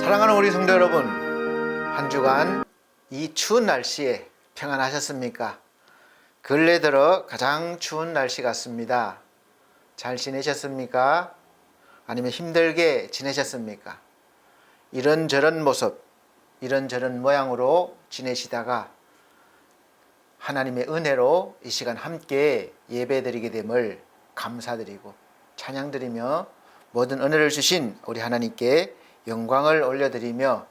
사랑하는 우리 성도 여러분, 한 주간 이 추운 날씨에 평안하셨습니까? 근래 들어 가장 추운 날씨 같습니다. 잘 지내셨습니까? 아니면 힘들게 지내셨습니까? 이런저런 모습, 이런저런 모양으로 지내시다가 하나님의 은혜로 이 시간 함께 예배드리게 됨을 감사드리고 찬양드리며 모든 은혜를 주신 우리 하나님께 영광을 올려드리며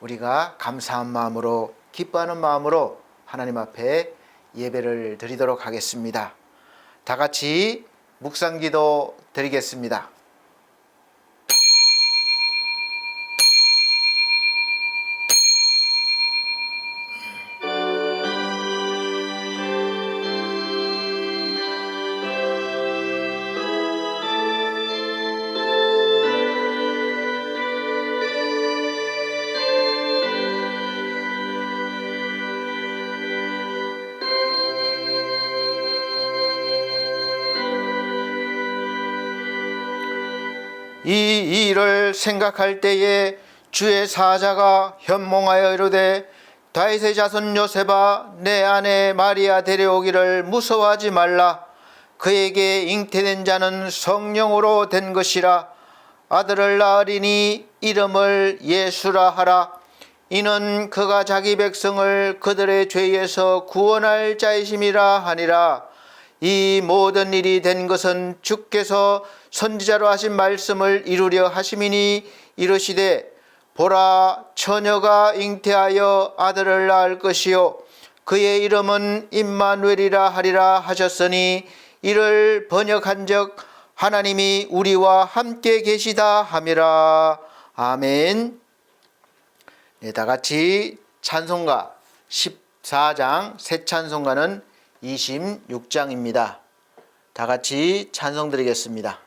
우리가 감사한 마음으로 기뻐하는 마음으로 하나님 앞에 예배를 드리도록 하겠습니다. 다 같이 묵상기도 드리겠습니다. 이 일을 생각할 때에 주의 사자가 현몽하여 이르되 다윗의 자손 요셉아 내 아내 마리아 데려오기를 무서워하지 말라. 그에게 잉태된 자는 성령으로 된 것이라. 아들을 낳으리니 이름을 예수라 하라. 이는 그가 자기 백성을 그들의 죄에서 구원할 자이심이라 하니라. 이 모든 일이 된 것은 주께서 선지자로 하신 말씀을 이루려 하심이니 이르시되 보라 처녀가 잉태하여 아들을 낳을 것이요 그의 이름은 임마누엘이라 하리라 하셨으니 이를 번역한즉 하나님이 우리와 함께 계시다 함이라. 아멘. 네, 다 같이 찬송가 14장 새 찬송가는 26장입니다. 다 같이 찬송 드리겠습니다.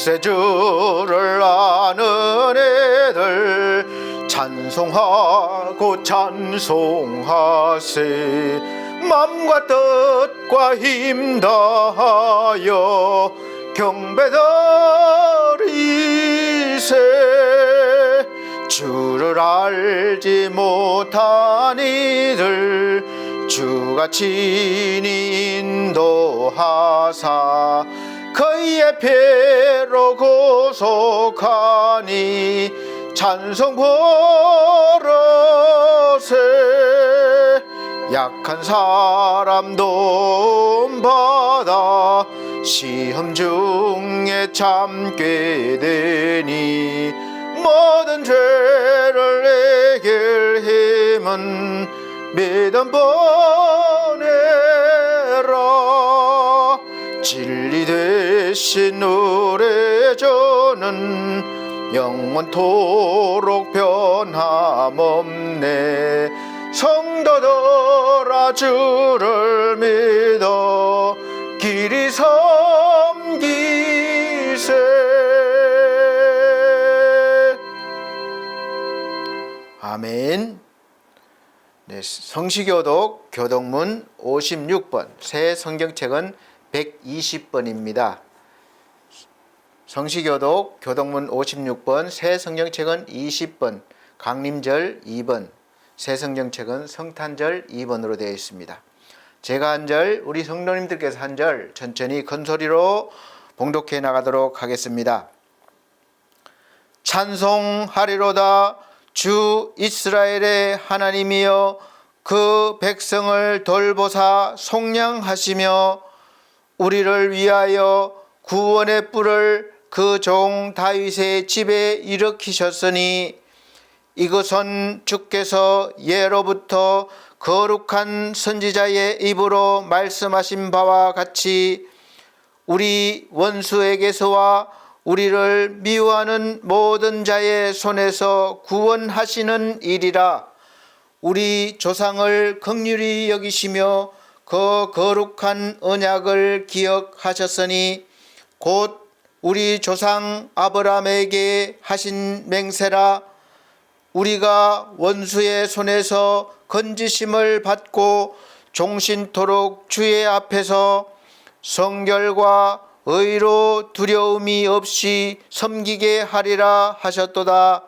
구세주를 아는 애들 찬송하고 찬송하세. 맘과 뜻과 힘 다하여 경배드리세. 주를 알지 못한 이들 주가 친히 인도하사 그의 피로 구속하니 찬송 부르세. 약한 사람 도움받아 시험 중에 참게 되니 모든 죄를 이길 힘은 믿음 보내라. 진리 대신 노래조는 영원토록 변함없네. 성도들아 주를 믿어 길이 섬기세. 아멘. 네, 성시교독 교독문 56번 새 성경책은 120번입니다. 성시교독 교독문 56번 새 성경책은 20번 강림절 2번 새 성경책은 성탄절 2번으로 되어 있습니다. 제가 한 절, 우리 성도님들께서 한 절 천천히 큰 소리로 봉독해 나가도록 하겠습니다. 찬송하리로다. 주 이스라엘의 하나님이여 그 백성을 돌보사 속량하시며 우리를 위하여 구원의 뿔을 그 종 다윗의 집에 일으키셨으니 이것은 주께서 예로부터 거룩한 선지자의 입으로 말씀하신 바와 같이 우리 원수에게서와 우리를 미워하는 모든 자의 손에서 구원하시는 일이라. 우리 조상을 긍휼히 여기시며 그 거룩한 언약을 기억하셨으니 곧 우리 조상 아브라함에게 하신 맹세라. 우리가 원수의 손에서 건지심을 받고 종신토록 주의 앞에서 성결과 의로 두려움이 없이 섬기게 하리라 하셨도다.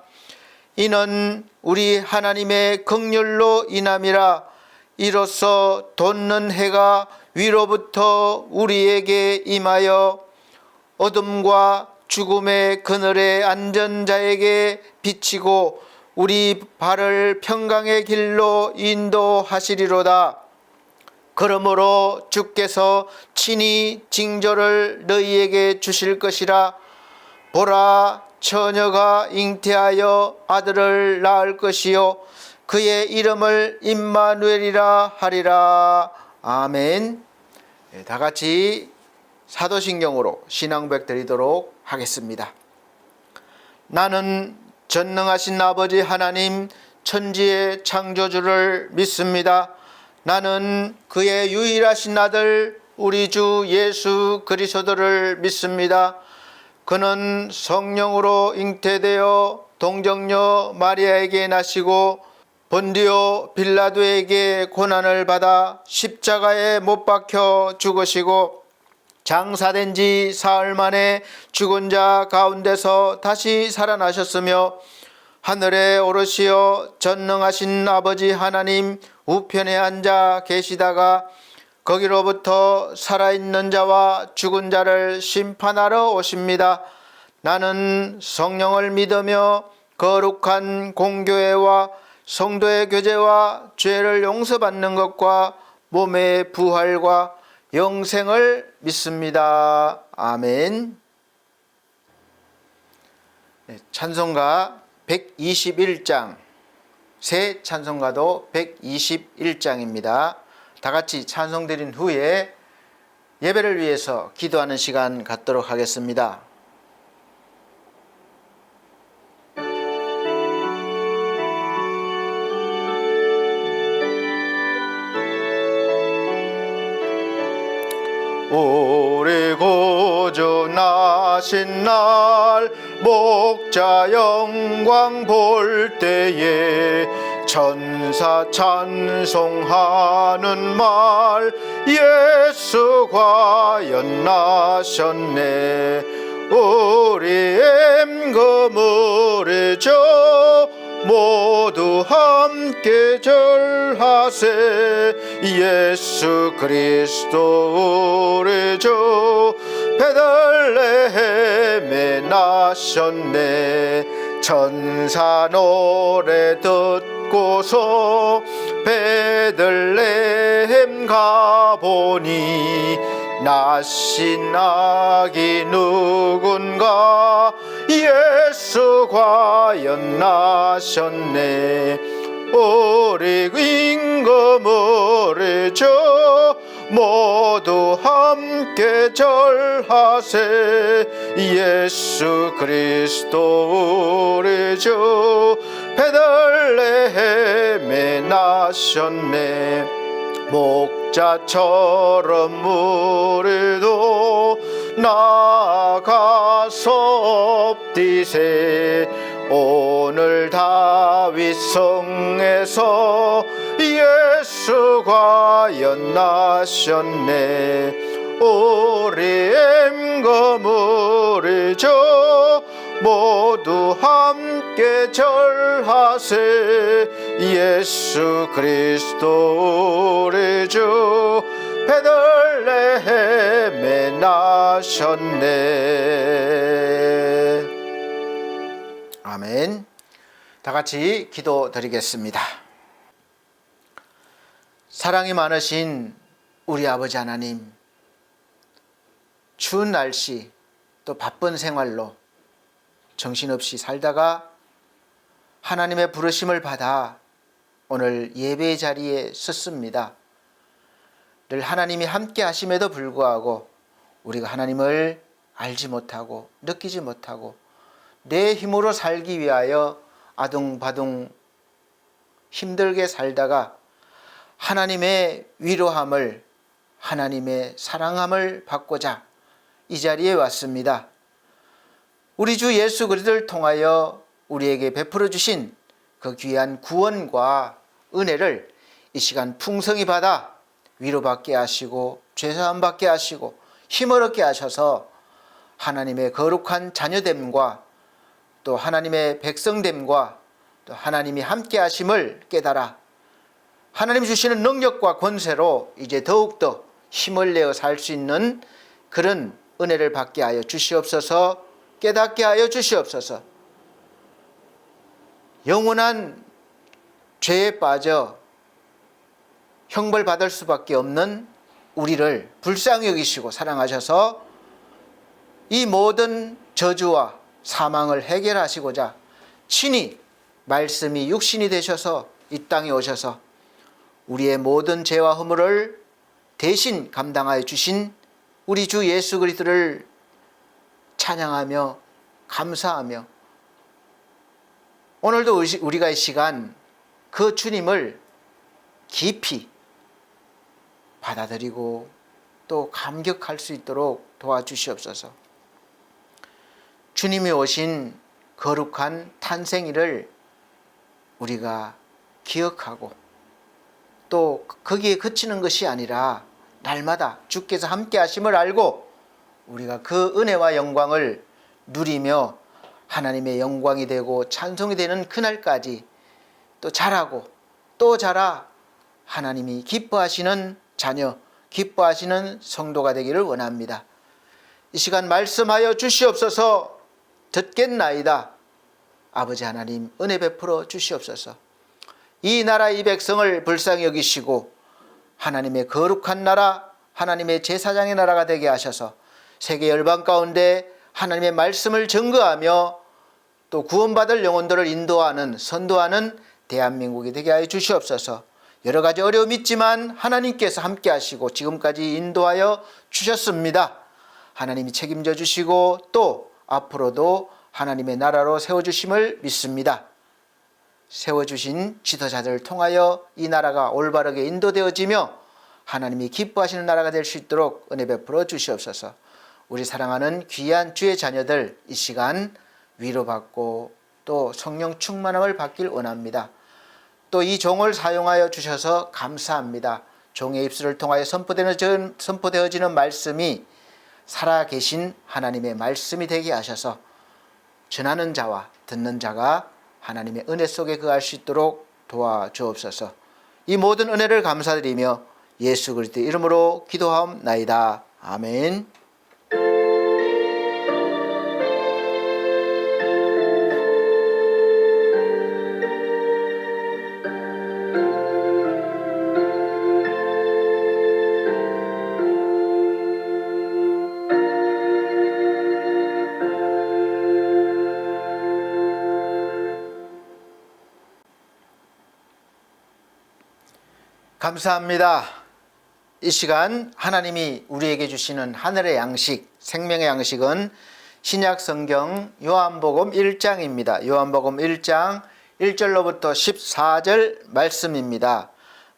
이는 우리 하나님의 긍휼로 인함이라. 이로써 돋는 해가 위로부터 우리에게 임하여 어둠과 죽음의 그늘에 앉은 자에게 비치고 우리 발을 평강의 길로 인도하시리로다. 그러므로 주께서 친히 징조를 너희에게 주실 것이라. 보라, 처녀가 잉태하여 아들을 낳을 것이요 그의 이름을 임마누엘이라 하리라. 아멘. 다 같이 사도신경으로 신앙고백 드리도록 하겠습니다. 나는 전능하신 아버지 하나님 천지의 창조주를 믿습니다. 나는 그의 유일하신 아들 우리 주 예수 그리스도를 믿습니다. 그는 성령으로 잉태되어 동정녀 마리아에게 나시고 본디오 빌라도에게 고난을 받아 십자가에 못 박혀 죽으시고 장사된 지 사흘 만에 죽은 자 가운데서 다시 살아나셨으며 하늘에 오르시어 전능하신 아버지 하나님 우편에 앉아 계시다가 거기로부터 살아있는 자와 죽은 자를 심판하러 오십니다. 나는 성령을 믿으며 거룩한 공교회와 성도의 교제와 죄를 용서받는 것과 몸의 부활과 영생을 믿습니다. 아멘. 찬송가 121장, 새 찬송가도 121장입니다. 다 같이 찬송 드린 후에 예배를 위해서 기도하는 시간 갖도록 하겠습니다. 우리 구주 나신 날 목자 영광 볼 때에 천사 찬송하는 말 예수 과연 나셨네. 우리 엠거물이죠 모두 함께 절하세. 예수 그리스도 우리 주 베들레헴에 나셨네. 천사 노래 듣고서 베들레헴 가보니 나신 아기 누군가 예수 과연 나셨네. 우리 임금으리죠 모두 함께 절하세. 예수 그리스도 우리 주 베들레헴에 나셨네. 목자처럼 우리도 나아가서 엎디세. 오늘 다윗 성에서 예수 과연 나셨네. 우리 엠거물이죠 모두 함께 절하세. 예수 그리스도 우리 주 베들레헴에 나셨네. 아멘. 다 같이 기도 드리겠습니다. 사랑이 많으신 우리 아버지 하나님, 추운 날씨 또 바쁜 생활로 정신없이 살다가 하나님의 부르심을 받아 오늘 예배 자리에 섰습니다. 늘 하나님이 함께 하심에도 불구하고 우리가 하나님을 알지 못하고 느끼지 못하고 내 힘으로 살기 위하여 아둥바둥 힘들게 살다가 하나님의 위로함을, 하나님의 사랑함을 받고자 이 자리에 왔습니다. 우리 주 예수 그리스도를 통하여 우리에게 베풀어 주신 그 귀한 구원과 은혜를 이 시간 풍성히 받아 위로받게 하시고 죄사함 받게 하시고 힘을 얻게 하셔서 하나님의 거룩한 자녀됨과 또 하나님의 백성됨과 또 하나님이 함께 하심을 깨달아 하나님 주시는 능력과 권세로 이제 더욱더 힘을 내어 살 수 있는 그런 은혜를 받게 하여 주시옵소서. 깨닫게 하여 주시옵소서. 영원한 죄에 빠져 형벌받을 수밖에 없는 우리를 불쌍히 여기시고 사랑하셔서 이 모든 저주와 사망을 해결하시고자 친히 말씀이 육신이 되셔서 이 땅에 오셔서 우리의 모든 죄와 허물을 대신 감당하여 주신 우리 주 예수 그리스도를 찬양하며 감사하며 오늘도 우리가 이 시간 그 주님을 깊이 받아들이고 또 감격할 수 있도록 도와주시옵소서. 주님이 오신 거룩한 탄생일을 우리가 기억하고 또 거기에 그치는 것이 아니라 날마다 주께서 함께 하심을 알고 우리가 그 은혜와 영광을 누리며 하나님의 영광이 되고 찬송이 되는 그날까지 또 자라고 또 자라 하나님이 기뻐하시는 자녀, 기뻐하시는 성도가 되기를 원합니다. 이 시간 말씀하여 주시옵소서. 듣겠나이다. 아버지 하나님 은혜 베풀어 주시옵소서. 이 나라 이 백성을 불쌍히 여기시고 하나님의 거룩한 나라, 하나님의 제사장의 나라가 되게 하셔서 세계 열방 가운데 하나님의 말씀을 증거하며 또 구원받을 영혼들을 인도하는 선도하는 대한민국이 되게 하여 주시옵소서. 여러 가지 어려움이 있지만 하나님께서 함께 하시고 지금까지 인도하여 주셨습니다. 하나님이 책임져 주시고 또 앞으로도 하나님의 나라로 세워주심을 믿습니다. 세워주신 지도자들을 통하여 이 나라가 올바르게 인도되어지며 하나님이 기뻐하시는 나라가 될 수 있도록 은혜 베풀어 주시옵소서. 우리 사랑하는 귀한 주의 자녀들 이 시간 위로받고 또 성령 충만함을 받길 원합니다. 또 이 종을 사용하여 주셔서 감사합니다. 종의 입술을 통하여 선포되어지는 말씀이 살아계신 하나님의 말씀이 되게 하셔서 전하는 자와 듣는 자가 하나님의 은혜 속에 거할 수 있도록 도와주옵소서. 이 모든 은혜를 감사드리며 예수 그리스도의 이름으로 기도하옵나이다. 아멘. 감사합니다. 이 시간 하나님이 우리에게 주시는 하늘의 양식, 생명의 양식은 신약 성경 요한복음 1장입니다. 요한복음 1장 1절로부터 14절 말씀입니다.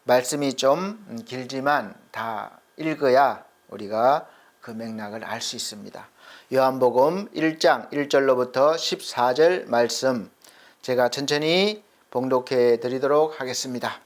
말씀이 좀 길지만 다 읽어야 우리가 그 맥락을 알 수 있습니다. 요한복음 1장 1절로부터 14절 말씀 제가 천천히 봉독해 드리도록 하겠습니다.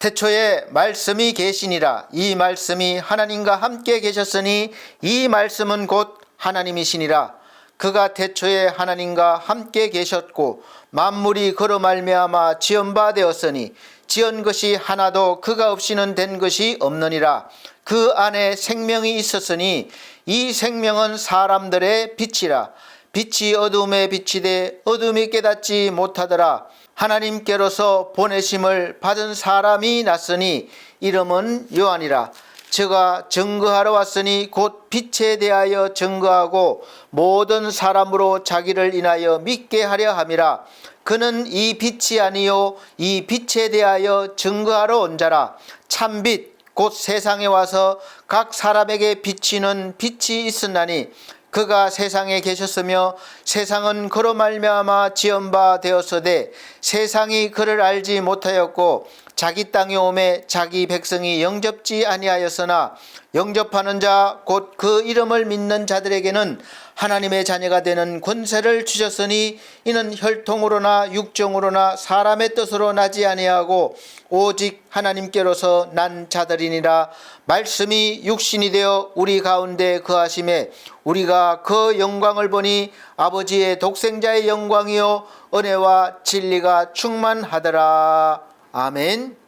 태초에 말씀이 계시니라. 이 말씀이 하나님과 함께 계셨으니 이 말씀은 곧 하나님이시니라. 그가 태초에 하나님과 함께 계셨고 만물이 그로 말미암아 지은 바 되었으니 지은 것이 하나도 그가 없이는 된 것이 없느니라. 그 안에 생명이 있었으니 이 생명은 사람들의 빛이라. 빛이 어둠에 비치되 어둠이 깨닫지 못하더라. 하나님께로서 보내심을 받은 사람이 났으니 이름은 요한이라. 저가 증거하러 왔으니 곧 빛에 대하여 증거하고 모든 사람으로 자기를 인하여 믿게 하려 함이라. 그는 이 빛이 아니요 이 빛에 대하여 증거하러 온 자라. 참빛 곧 세상에 와서 각 사람에게 비치는 빛이 있으나니 그가 세상에 계셨으며 세상은 그로 말미암아 지은 바 되었으되 세상이 그를 알지 못하였고 자기 땅에 오매 자기 백성이 영접지 아니하였으나 영접하는 자 곧 그 이름을 믿는 자들에게는 하나님의 자녀가 되는 권세를 주셨으니 이는 혈통으로나 육정으로나 사람의 뜻으로 나지 아니하고 오직 하나님께로서 난 자들이니라. 말씀이 육신이 되어 우리 가운데 거하심에 우리가 그 영광을 보니 아버지의 독생자의 영광이요 은혜와 진리가 충만하더라. 아멘.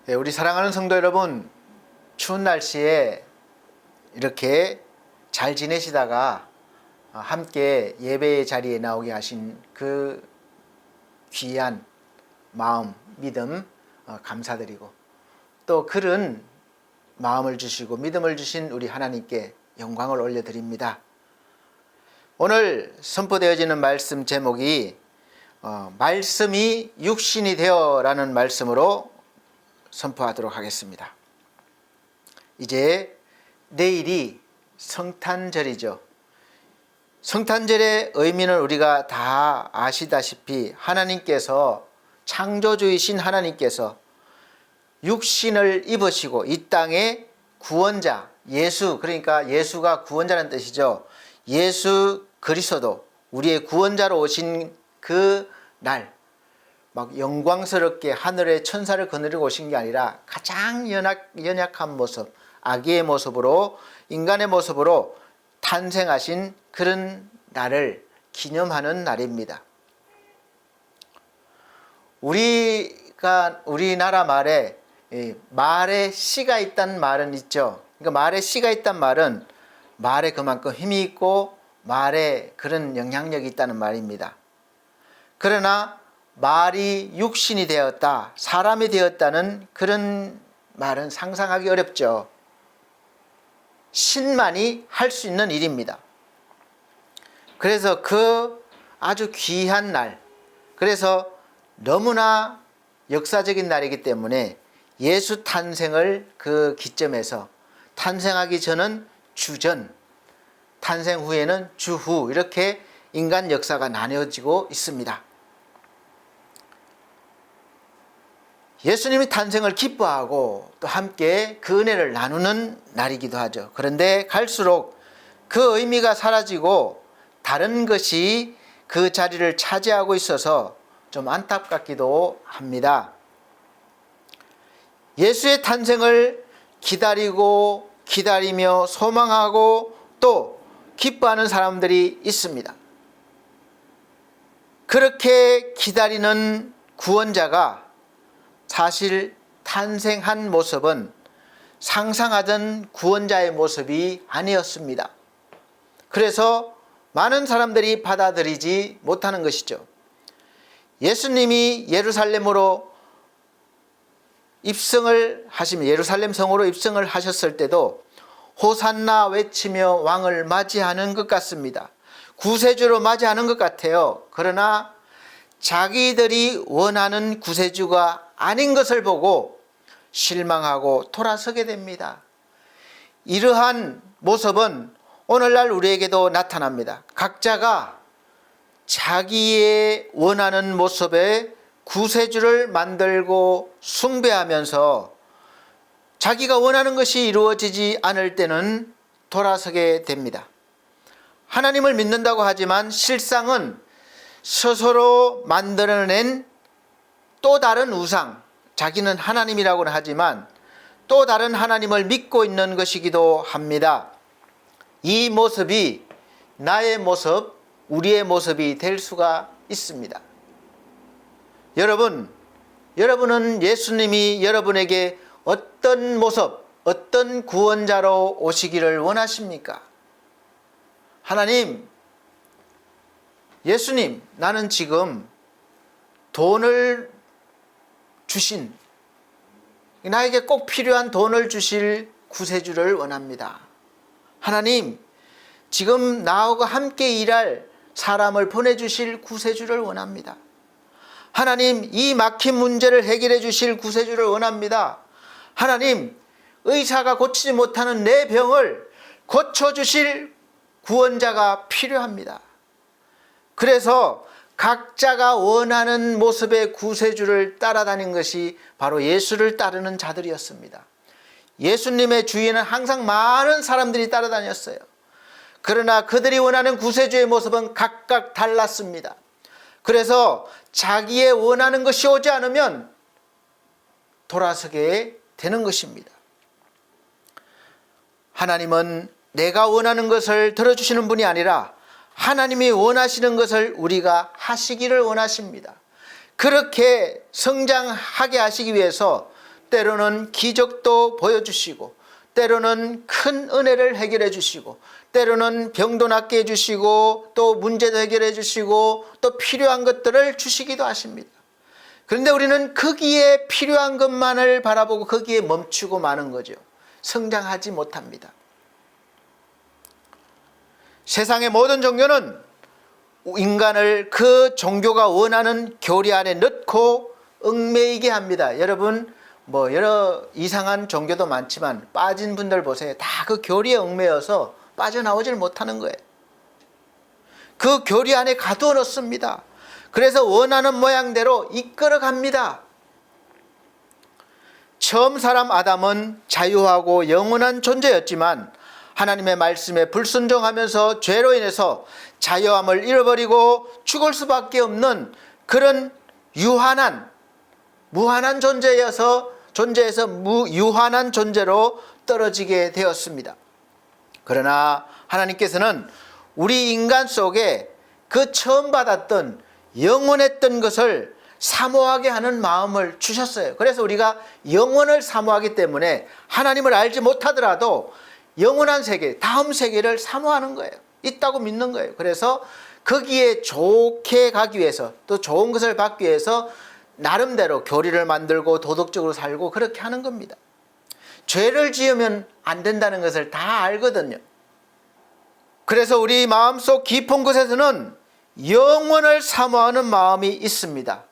우리 사랑하는 성도 여러분, 추운 날씨에 이렇게 잘 지내시다가 함께 예배의 자리에 나오게 하신 그 귀한 마음, 믿음 감사드리고, 또 그런 마음을 주시고 믿음을 주신 우리 하나님께 영광을 올려드립니다. 오늘 선포되어지는 말씀 제목이 말씀이 육신이 되어라는 말씀으로 선포하도록 하겠습니다. 이제 내일이 성탄절이죠. 성탄절의 의미는 우리가 다 아시다시피 하나님께서, 창조주이신 하나님께서 육신을 입으시고 이 땅에 구원자, 예수, 그러니까 예수가 구원자라는 뜻이죠. 예수 그리스도, 우리의 구원자로 오신 그 날, 막 영광스럽게 하늘의 천사를 거느리고 오신 게 아니라 가장 연약한 모습, 아기의 모습으로, 인간의 모습으로 탄생하신 그런 날을 기념하는 날입니다. 우리나라 말에 씨가 있다는 말은 있죠. 그러니까 말에 씨가 있다는 말은 말에 그만큼 힘이 있고 말에 그런 영향력이 있다는 말입니다. 그러나 말이 육신이 되었다, 사람이 되었다는 그런 말은 상상하기 어렵죠. 신만이 할 수 있는 일입니다. 그래서 그 아주 귀한 날, 그래서 너무나 역사적인 날이기 때문에 예수 탄생을 그 기점에서, 탄생하기 전은 주전, 탄생 후에는 주후, 이렇게 인간 역사가 나뉘어지고 있습니다. 예수님이 탄생을 기뻐하고 또 함께 그 은혜를 나누는 날이기도 하죠. 그런데 갈수록 그 의미가 사라지고 다른 것이 그 자리를 차지하고 있어서 좀 안타깝기도 합니다. 예수의 탄생을 기다리며 소망하고 또 기뻐하는 사람들이 있습니다. 그렇게 기다리는 구원자가 사실 탄생한 모습은 상상하던 구원자의 모습이 아니었습니다. 그래서 많은 사람들이 받아들이지 못하는 것이죠. 예수님이 예루살렘 성으로 입성을 하셨을 때도 호산나 외치며 왕을 맞이하는 것 같습니다. 구세주로 맞이하는 것 같아요. 그러나 자기들이 원하는 구세주가 아닌 것을 보고 실망하고 돌아서게 됩니다. 이러한 모습은 오늘날 우리에게도 나타납니다. 각자가 자기의 원하는 모습의 구세주를 만들고 숭배하면서 자기가 원하는 것이 이루어지지 않을 때는 돌아서게 됩니다. 하나님을 믿는다고 하지만 실상은 스스로 만들어낸 또 다른 우상, 자기는 하나님이라고는 하지만 또 다른 하나님을 믿고 있는 것이기도 합니다. 이 모습이 나의 모습, 우리의 모습이 될 수가 있습니다. 여러분은 예수님이 여러분에게 어떤 모습, 어떤 구원자로 오시기를 원하십니까? 하나님, 예수님, 나는 지금 돈을 주신, 나에게 꼭 필요한 돈을 주실 구세주를 원합니다. 하나님, 지금 나하고 함께 일할 사람을 보내주실 구세주를 원합니다. 하나님, 이 막힌 문제를 해결해 주실 구세주를 원합니다. 하나님, 의사가 고치지 못하는 내 병을 고쳐주실 구원자가 필요합니다. 그래서 각자가 원하는 모습의 구세주를 따라다닌 것이 바로 예수를 따르는 자들이었습니다. 예수님의 주위에는 항상 많은 사람들이 따라다녔어요. 그러나 그들이 원하는 구세주의 모습은 각각 달랐습니다. 그래서 자기의 원하는 것이 오지 않으면 돌아서게 되는 것입니다. 하나님은 내가 원하는 것을 들어주시는 분이 아니라 하나님이 원하시는 것을 우리가 하시기를 원하십니다. 그렇게 성장하게 하시기 위해서 때로는 기적도 보여주시고, 때로는 큰 은혜를 해결해 주시고, 때로는 병도 낫게 해주시고, 또 문제도 해결해 주시고, 또 필요한 것들을 주시기도 하십니다. 그런데 우리는 거기에 필요한 것만을 바라보고 거기에 멈추고 마는 거죠. 성장하지 못합니다. 세상의 모든 종교는 인간을 그 종교가 원하는 교리 안에 넣고 얽매이게 합니다. 여러분, 여러 이상한 종교도 많지만 빠진 분들 보세요. 다 그 교리에 얽매여서 빠져나오질 못하는 거예요. 그 교리 안에 가두어 놓습니다. 그래서 원하는 모양대로 이끌어 갑니다. 처음 사람 아담은 자유하고 영원한 존재였지만 하나님의 말씀에 불순종하면서 죄로 인해서 자유함을 잃어버리고 죽을 수밖에 없는 그런 무한한 존재에서 유한한 존재로 떨어지게 되었습니다. 그러나 하나님께서는 우리 인간 속에 그 처음 받았던 영원했던 것을 사모하게 하는 마음을 주셨어요. 그래서 우리가 영원을 사모하기 때문에 하나님을 알지 못하더라도 영원한 세계, 다음 세계를 사모하는 거예요. 있다고 믿는 거예요. 그래서 거기에 좋게 가기 위해서, 또 좋은 것을 받기 위해서 나름대로 교리를 만들고 도덕적으로 살고 그렇게 하는 겁니다. 죄를 지으면 안 된다는 것을 다 알거든요. 그래서 우리 마음속 깊은 곳에서는 영원을 사모하는 마음이 있습니다.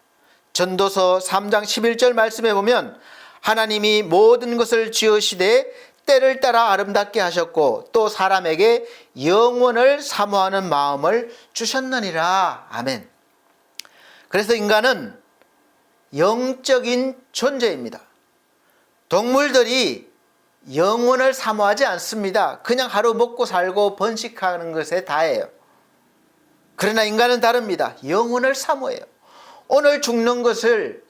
전도서 3장 11절 말씀에 보면 하나님이 모든 것을 지으시되 때를 따라 아름답게 하셨고 또 사람에게 영원을 사모하는 마음을 주셨느니라. 아멘. 그래서 인간은 영적인 존재입니다. 동물들이 영원을 사모하지 않습니다. 그냥 하루 먹고 살고 번식하는 것에 다예요. 그러나 인간은 다릅니다. 영원을 사모해요. 오늘 죽는 것을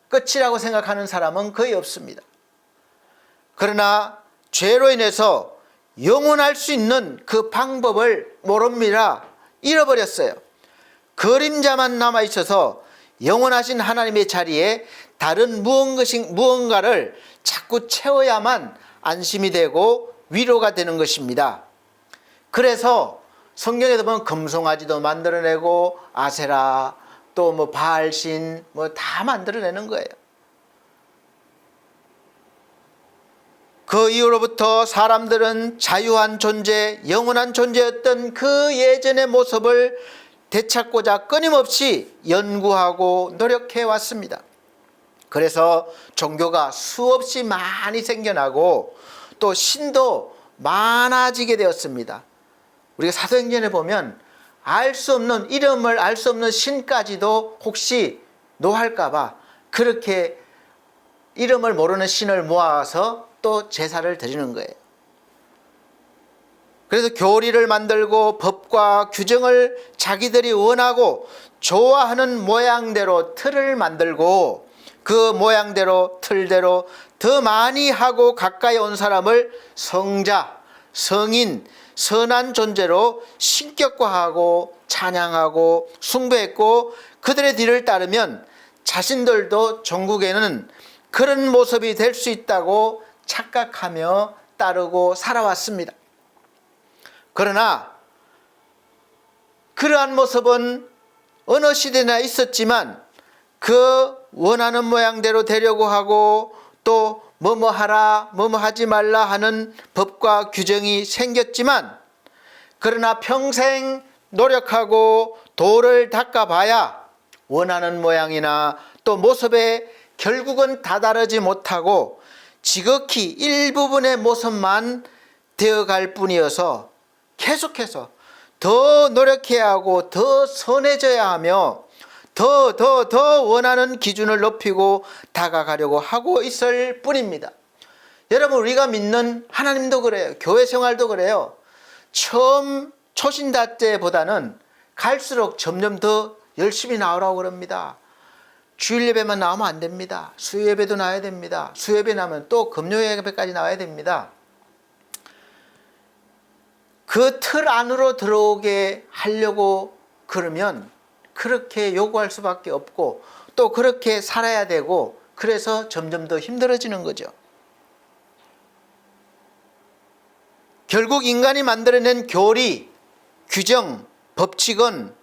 끝이라고 생각하는 사람은 거의 없습니다. 그러나 죄로 인해서 영원할 수 있는 그 방법을 모릅니다. 잃어버렸어요. 그림자만 남아있어서 영원하신 하나님의 자리에 다른 무언가를 자꾸 채워야만 안심이 되고 위로가 되는 것입니다. 그래서 성경에도 보면 금송아지도 만들어내고 아세라 또 바알신 다 만들어내는 거예요. 그 이후로부터 사람들은 자유한 존재, 영원한 존재였던 그 예전의 모습을 되찾고자 끊임없이 연구하고 노력해 왔습니다. 그래서 종교가 수없이 많이 생겨나고 또 신도 많아지게 되었습니다. 우리가 사도행전에 보면 이름을 알 수 없는 신까지도 혹시 노할까봐 그렇게 이름을 모르는 신을 모아서 또 제사를 드리는 거예요. 그래서 교리를 만들고 법과 규정을 자기들이 원하고 좋아하는 모양대로 틀을 만들고 그 모양대로 틀대로 더 많이 하고 가까이 온 사람을 성자, 성인, 선한 존재로 신격화하고 찬양하고 숭배했고 그들의 뒤를 따르면 자신들도 전국에는 그런 모습이 될 수 있다고 착각하며 따르고 살아왔습니다. 그러나 그러한 모습은 어느 시대나 있었지만 그 원하는 모양대로 되려고 하고 또 뭐뭐 하라 뭐뭐 하지 말라 하는 법과 규정이 생겼지만 그러나 평생 노력하고 도를 닦아봐야 원하는 모양이나 또 모습에 결국은 다다르지 못하고 지극히 일부분의 모습만 되어갈 뿐이어서 계속해서 더 노력해야 하고 더 선해져야 하며 더 원하는 기준을 높이고 다가가려고 하고 있을 뿐입니다. 여러분, 우리가 믿는 하나님도 그래요. 교회 생활도 그래요. 처음 초신자 때보다는 갈수록 점점 더 열심히 나오라고 그럽니다. 주일 예배만 나오면 안 됩니다. 수요 예배도 나와야 됩니다. 수요 예배 나면 또 금요 예배까지 나와야 됩니다. 그 틀 안으로 들어오게 하려고 그러면 그렇게 요구할 수밖에 없고 또 그렇게 살아야 되고, 그래서 점점 더 힘들어지는 거죠. 결국 인간이 만들어낸 교리, 규정, 법칙은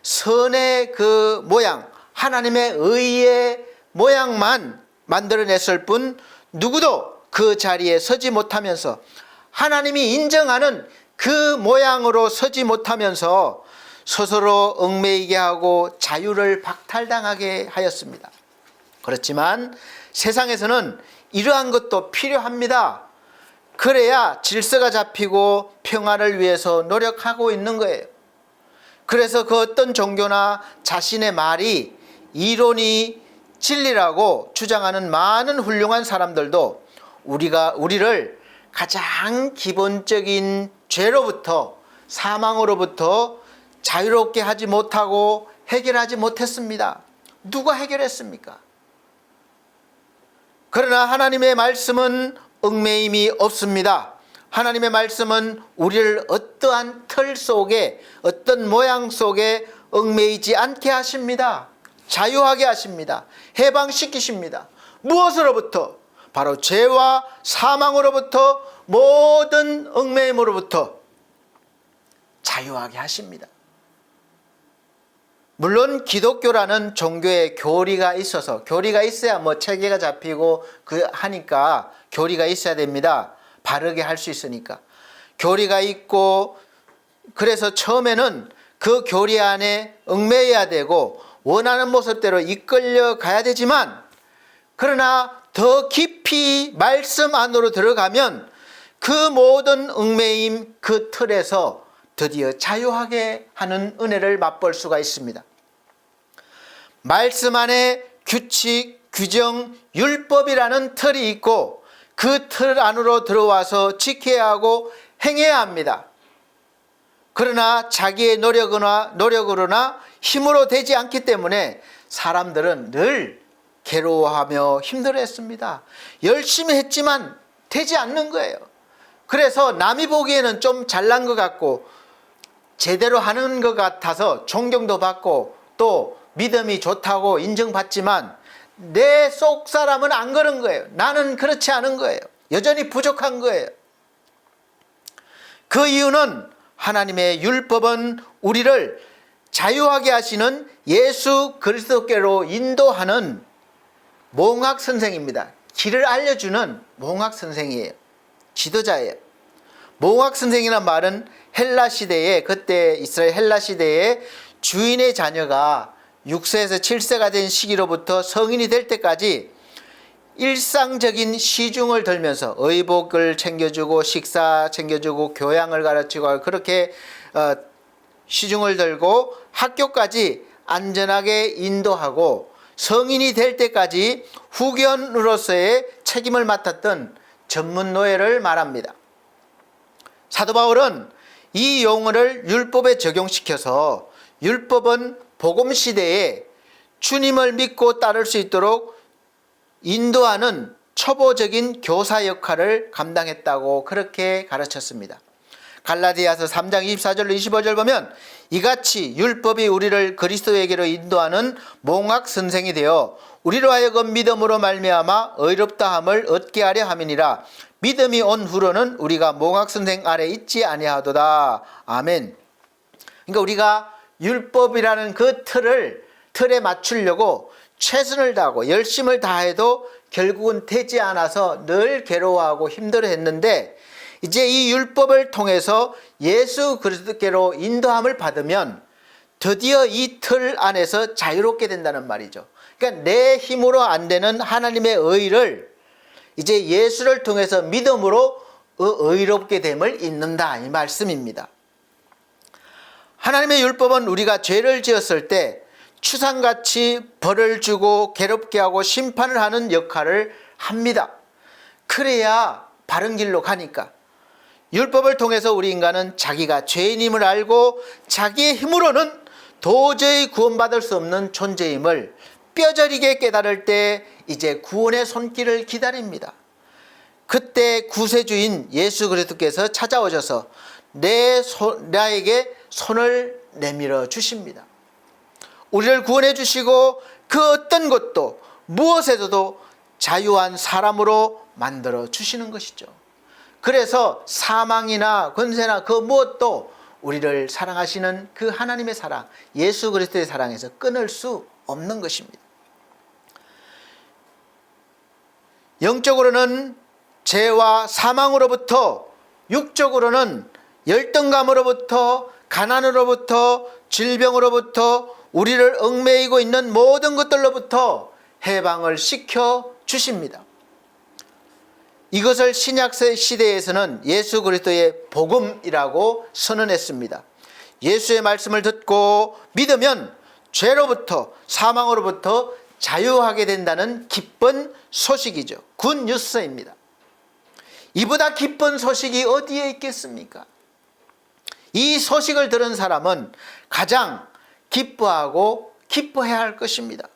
선의 그 모양, 하나님의 의의 모양만 만들어냈을 뿐 누구도 그 자리에 서지 못하면서, 하나님이 인정하는 그 모양으로 서지 못하면서 스스로 얽매이게 하고 자유를 박탈당하게 하였습니다. 그렇지만 세상에서는 이러한 것도 필요합니다. 그래야 질서가 잡히고 평화를 위해서 노력하고 있는 거예요. 그래서 그 어떤 종교나 자신의 말이 이론이 진리라고 주장하는 많은 훌륭한 사람들도 우리를 가장 기본적인 죄로부터, 사망으로부터 자유롭게 하지 못하고 해결하지 못했습니다. 누가 해결했습니까? 그러나 하나님의 말씀은 얽매임이 없습니다. 하나님의 말씀은 우리를 어떠한 틀 속에, 어떤 모양 속에 얽매이지 않게 하십니다. 자유하게 하십니다. 해방시키십니다. 무엇으로부터? 바로 죄와 사망으로부터, 모든 얽매임으로부터 자유하게 하십니다. 물론 기독교라는 종교의 교리가 있어서, 교리가 있어야 뭐 체계가 잡히고 하니까 교리가 있어야 됩니다. 바르게 할 수 있으니까. 교리가 있고, 그래서 처음에는 그 교리 안에 얽매여야 되고 원하는 모습대로 이끌려 가야 되지만, 그러나 더 깊이 말씀 안으로 들어가면 그 모든 얽매임, 그 틀에서 드디어 자유하게 하는 은혜를 맛볼 수가 있습니다. 말씀 안에 규칙, 규정, 율법이라는 틀이 있고 그 틀 안으로 들어와서 지켜야 하고 행해야 합니다. 그러나 자기의 노력으로나 힘으로 되지 않기 때문에 사람들은 늘 괴로워하며 힘들어했습니다. 열심히 했지만 되지 않는 거예요. 그래서 남이 보기에는 좀 잘난 것 같고 제대로 하는 것 같아서 존경도 받고 또 믿음이 좋다고 인정받지만 내 속 사람은 안 그런 거예요. 나는 그렇지 않은 거예요. 여전히 부족한 거예요. 그 이유는 하나님의 율법은 우리를 자유하게 하시는 예수 그리스도께로 인도하는 몽학 선생입니다. 길을 알려주는 몽학 선생이에요. 지도자예요. 몽학 선생이라는 말은 헬라 시대에, 그때 이스라엘 헬라 시대에 주인의 자녀가 6세에서 7세가 된 시기로부터 성인이 될 때까지 일상적인 시중을 들면서 의복을 챙겨주고 식사 챙겨주고 교양을 가르치고 그렇게 시중을 들고 학교까지 안전하게 인도하고 성인이 될 때까지 후견으로서의 책임을 맡았던 전문 노예를 말합니다. 사도 바울은 이 용어를 율법에 적용시켜서 율법은 복음 시대에 주님을 믿고 따를 수 있도록 인도하는 초보적인 교사 역할을 감당했다고 그렇게 가르쳤습니다. 갈라디아서 3장 24절로 25절 보면 이같이 율법이 우리를 그리스도에게로 인도하는 몽학 선생이 되어 우리로 하여금 믿음으로 말미암아 의롭다함을 얻게 하려 함이니라. 믿음이 온 후로는 우리가 몽학 선생 아래 있지 아니하도다. 아멘. 그러니까 우리가 율법이라는 그 틀에 맞추려고 최선을 다하고 열심을 다해도 결국은 되지 않아서 늘 괴로워하고 힘들어했는데, 이제 이 율법을 통해서 예수 그리스도께로 인도함을 받으면 드디어 이 틀 안에서 자유롭게 된다는 말이죠. 그러니까 내 힘으로 안 되는 하나님의 의를 이제 예수를 통해서 믿음으로 의롭게 됨을 잊는다, 이 말씀입니다. 하나님의 율법은 우리가 죄를 지었을 때 추상같이 벌을 주고 괴롭게 하고 심판을 하는 역할을 합니다. 그래야 바른 길로 가니까. 율법을 통해서 우리 인간은 자기가 죄인임을 알고 자기의 힘으로는 도저히 구원받을 수 없는 존재임을 뼈저리게 깨달을 때 이제 구원의 손길을 기다립니다. 그때 구세주인 예수 그리스도께서 찾아오셔서 나에게 손을 내밀어 주십니다. 우리를 구원해 주시고 그 어떤 것도 무엇에서도 자유한 사람으로 만들어 주시는 것이죠. 그래서 사망이나 권세나 그 무엇도 우리를 사랑하시는 그 하나님의 사랑, 예수 그리스도의 사랑에서 끊을 수 없는 것입니다. 영적으로는 죄와 사망으로부터, 육적으로는 열등감으로부터, 가난으로부터, 질병으로부터, 우리를 얽매이고 있는 모든 것들로부터 해방을 시켜 주십니다. 이것을 신약 시대에서는 예수 그리스도의 복음이라고 선언했습니다. 예수의 말씀을 듣고 믿으면 죄로부터, 사망으로부터 자유하게 된다는 기쁜 소식이죠. 굿 뉴스입니다. 이보다 기쁜 소식이 어디에 있겠습니까? 이 소식을 들은 사람은 가장 기뻐하고 기뻐해야 할 것입니다.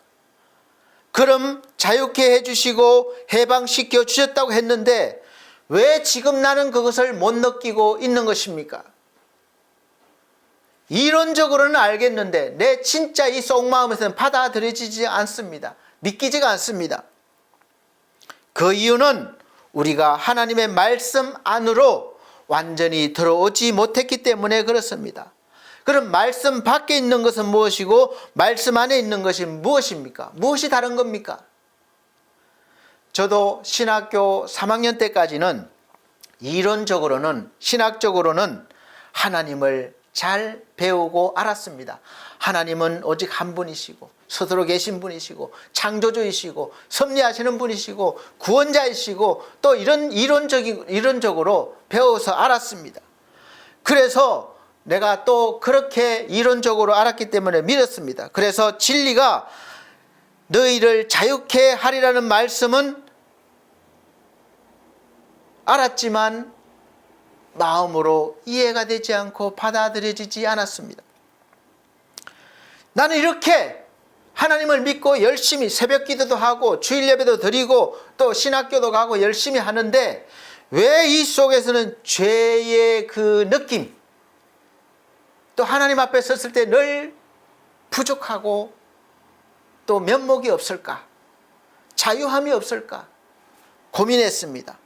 그럼 자유케 해주시고 해방시켜 주셨다고 했는데 왜 지금 나는 그것을 못 느끼고 있는 것입니까? 이론적으로는 알겠는데 내 진짜 이 속마음에서는 받아들여지지 않습니다. 믿기지가 않습니다. 그 이유는 우리가 하나님의 말씀 안으로 완전히 들어오지 못했기 때문에 그렇습니다. 그럼 말씀 밖에 있는 것은 무엇이고 말씀 안에 있는 것이 무엇입니까? 무엇이 다른 겁니까? 저도 신학교 3학년 때까지는 이론적으로는, 신학적으로는 하나님을 잘 배우고 알았습니다. 하나님은 오직 한 분이시고 스스로 계신 분이시고 창조주이시고 섭리하시는 분이시고 구원자이시고 또 이런 이론적으로 배워서 알았습니다. 그래서 내가 또 그렇게 이론적으로 알았기 때문에 믿었습니다. 그래서 진리가 너희를 자유케 하리라는 말씀은 알았지만 마음으로 이해가 되지 않고 받아들여지지 않았습니다. 나는 이렇게 하나님을 믿고 열심히 새벽 기도도 하고 주일 예배도 드리고 또 신학교도 가고 열심히 하는데 왜 이 속에서는 죄의 그 느낌, 또 하나님 앞에 섰을 때 늘 부족하고 또 면목이 없을까? 자유함이 없을까? 고민했습니다.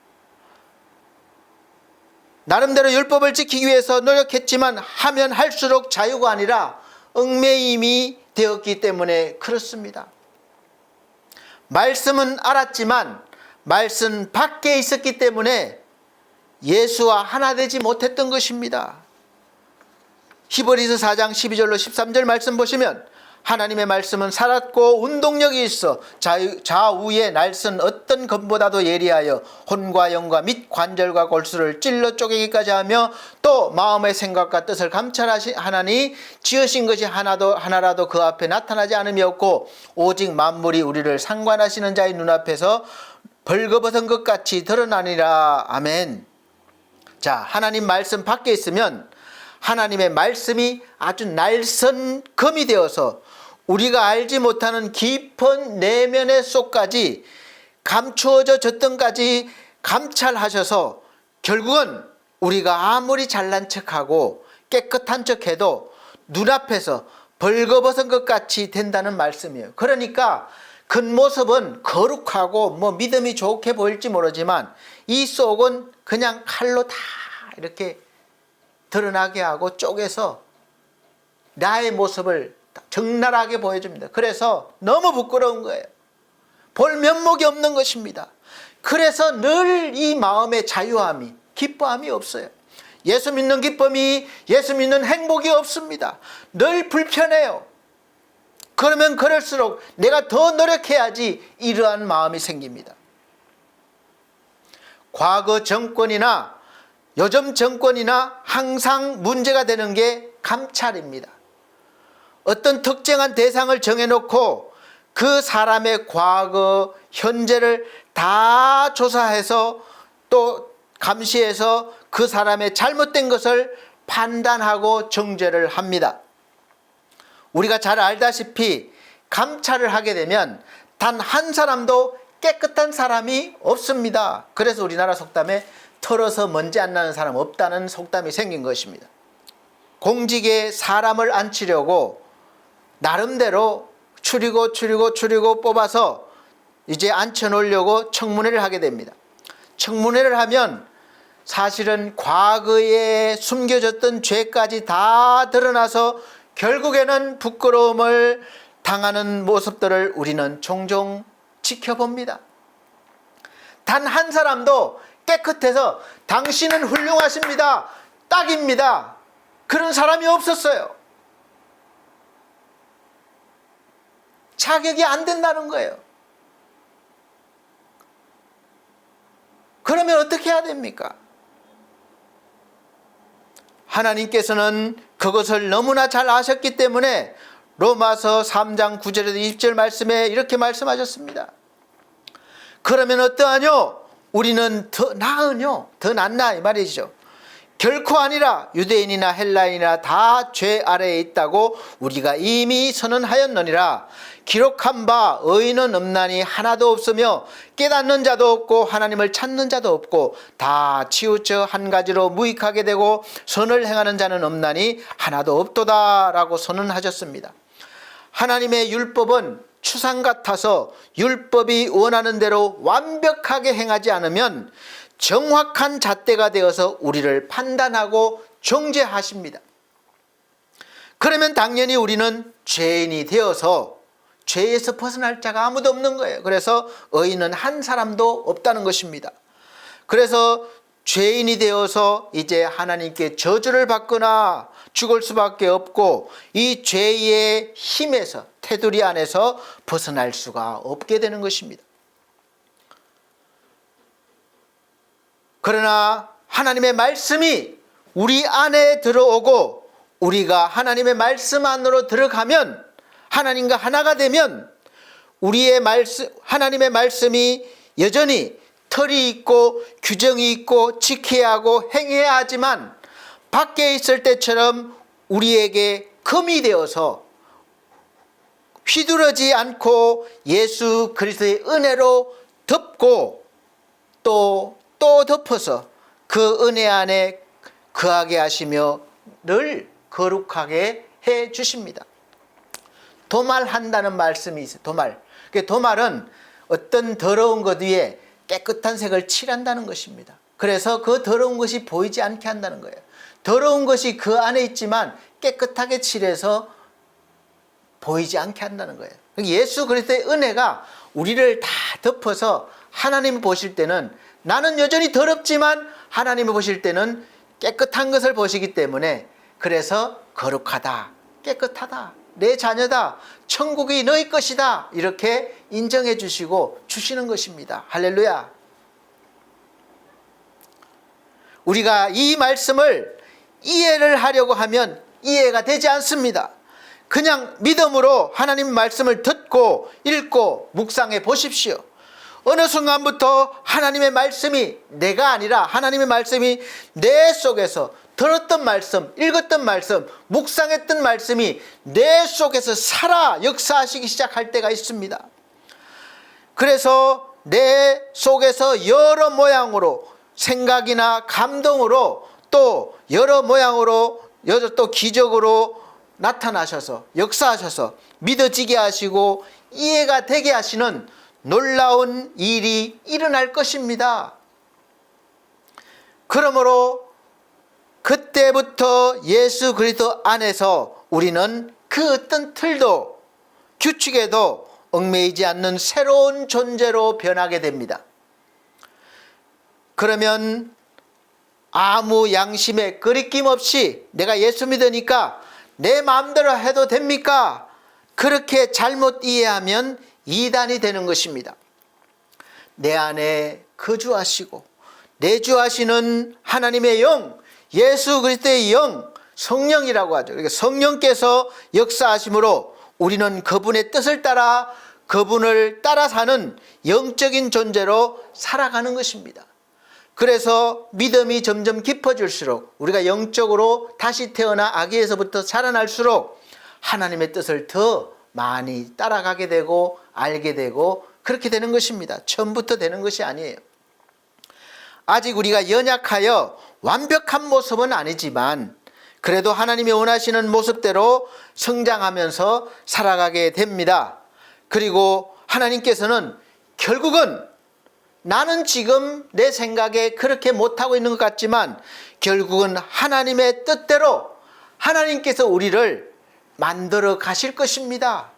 나름대로 율법을 지키기 위해서 노력했지만 하면 할수록 자유가 아니라 얽매임이 되었기 때문에 그렇습니다. 말씀은 알았지만 말씀 밖에 있었기 때문에 예수와 하나 되지 못했던 것입니다. 히브리서 4장 12절로 13절 말씀 보시면 하나님의 말씀은 살았고 운동력이 있어 좌우에 날선 어떤 검보다도 예리하여 혼과 영과 및 관절과 골수를 찔러 쪼개기까지 하며 또 마음의 생각과 뜻을 감찰하니 지으신 것이 하나라도 그 앞에 나타나지 않음이 없고 오직 만물이 우리를 상관하시는 자의 눈앞에서 벌거벗은 것 같이 드러나니라. 아멘. 자, 하나님 말씀 밖에 있으면 하나님의 말씀이 아주 날선 검이 되어서 우리가 알지 못하는 깊은 내면의 속까지 감추어져 졌던까지 감찰하셔서 결국은 우리가 아무리 잘난 척하고 깨끗한 척해도 눈앞에서 벌거벗은 것 같이 된다는 말씀이에요. 그러니까 겉모습은 거룩하고 믿음이 좋게 보일지 모르지만 이 속은 그냥 칼로 다 이렇게 드러나게 하고 쪼개서 나의 모습을 적나라하게 보여줍니다. 그래서 너무 부끄러운 거예요. 볼 면목이 없는 것입니다. 그래서 늘 이 마음의 자유함이, 기뻐함이 없어요. 예수 믿는 기쁨이, 예수 믿는 행복이 없습니다. 늘 불편해요. 그러면 그럴수록 내가 더 노력해야지 이러한 마음이 생깁니다. 과거 정권이나 요즘 정권이나 항상 문제가 되는 게 감찰입니다. 어떤 특정한 대상을 정해놓고 그 사람의 과거, 현재를 다 조사해서 또 감시해서 그 사람의 잘못된 것을 판단하고 정죄를 합니다. 우리가 잘 알다시피 감찰을 하게 되면 단 한 사람도 깨끗한 사람이 없습니다. 그래서 우리나라 속담에 털어서 먼지 안 나는 사람 없다는 속담이 생긴 것입니다. 공직에 사람을 앉히려고 나름대로 추리고 뽑아서 이제 앉혀놓으려고 청문회를 하게 됩니다. 청문회를 하면 사실은 과거에 숨겨졌던 죄까지 다 드러나서 결국에는 부끄러움을 당하는 모습들을 우리는 종종 지켜봅니다. 단 한 사람도 깨끗해서 당신은 훌륭하십니다, 딱입니다, 그런 사람이 없었어요. 자격이 안 된다는 거예요. 그러면 어떻게 해야 됩니까? 하나님께서는 그것을 너무나 잘 아셨기 때문에 로마서 3장 9절에서 20절 말씀에 이렇게 말씀하셨습니다. 그러면 어떠하뇨? 우리는 더 나으뇨? 더 낫나 이 말이죠. 결코 아니라 유대인이나 헬라인이나 다 죄 아래에 있다고 우리가 이미 선언하였느니라. 기록한 바 의인은 없나니 하나도 없으며 깨닫는 자도 없고 하나님을 찾는 자도 없고 다 치우쳐 한 가지로 무익하게 되고 선을 행하는 자는 없나니 하나도 없도다 라고 선언하셨습니다. 하나님의 율법은 추상 같아서 율법이 원하는 대로 완벽하게 행하지 않으면 정확한 잣대가 되어서 우리를 판단하고 정죄하십니다. 그러면 당연히 우리는 죄인이 되어서 죄에서 벗어날 자가 아무도 없는 거예요. 그래서 의인은 한 사람도 없다는 것입니다. 그래서 죄인이 되어서 이제 하나님께 저주를 받거나 죽을 수밖에 없고 이 죄의 힘에서 테두리 안에서 벗어날 수가 없게 되는 것입니다. 그러나 하나님의 말씀이 우리 안에 들어오고 우리가 하나님의 말씀 안으로 들어가면 하나님과 하나가 되면 우리의 하나님의 말씀이 여전히 털이 있고 규정이 있고 지켜야 하고 행해야 하지만 밖에 있을 때처럼 우리에게 금이 되어서 휘두르지 않고 예수 그리스도의 은혜로 덮고 또 덮어서 그 은혜 안에 거하게 하시며 늘 거룩하게 해 주십니다. 도말한다는 말씀이 있어요. 도말은 어떤 더러운 것 위에 깨끗한 색을 칠한다는 것입니다. 그래서 그 더러운 것이 보이지 않게 한다는 거예요. 더러운 것이 그 안에 있지만 깨끗하게 칠해서 보이지 않게 한다는 거예요. 예수 그리스도의 은혜가 우리를 다 덮어서 하나님이 보실 때는 나는 여전히 더럽지만 하나님이 보실 때는 깨끗한 것을 보시기 때문에 그래서 거룩하다, 깨끗하다, 내 자녀다, 천국이 너희 것이다 이렇게 인정해 주시고 주시는 것입니다. 할렐루야. 우리가 이 말씀을 이해를 하려고 하면 이해가 되지 않습니다. 그냥 믿음으로 하나님 말씀을 듣고 읽고 묵상해 보십시오. 어느 순간부터 하나님의 말씀이 내가 아니라 하나님의 말씀이 내 속에서 들었던 말씀, 읽었던 말씀, 묵상했던 말씀이 내 속에서 살아 역사하시기 시작할 때가 있습니다. 그래서 내 속에서 여러 모양으로 생각이나 감동으로 또 여러 모양으로 또 기적으로 나타나셔서 역사하셔서 믿어지게 하시고 이해가 되게 하시는 놀라운 일이 일어날 것입니다. 그러므로 그때부터 예수 그리스도 안에서 우리는 그 어떤 틀도 규칙에도 얽매이지 않는 새로운 존재로 변하게 됩니다. 그러면 아무 양심에 거리낌 없이 내가 예수 믿으니까 내 마음대로 해도 됩니까? 그렇게 잘못 이해하면 이단이 되는 것입니다. 내 안에 거주하시고 내주하시는 하나님의 영, 예수 그리스도의 영, 성령이라고 하죠. 그러니까 성령께서 역사하심으로 우리는 그분의 뜻을 따라 그분을 따라 사는 영적인 존재로 살아가는 것입니다. 그래서 믿음이 점점 깊어질수록 우리가 영적으로 다시 태어나 아기에서부터 자라날수록 하나님의 뜻을 더 많이 따라가게 되고 알게 되고 그렇게 되는 것입니다. 처음부터 되는 것이 아니에요. 아직 우리가 연약하여 완벽한 모습은 아니지만 그래도 하나님이 원하시는 모습대로 성장하면서 살아가게 됩니다. 그리고 하나님께서는 결국은 나는 지금 내 생각에 그렇게 못하고 있는 것 같지만 결국은 하나님의 뜻대로 하나님께서 우리를 만들어 가실 것입니다.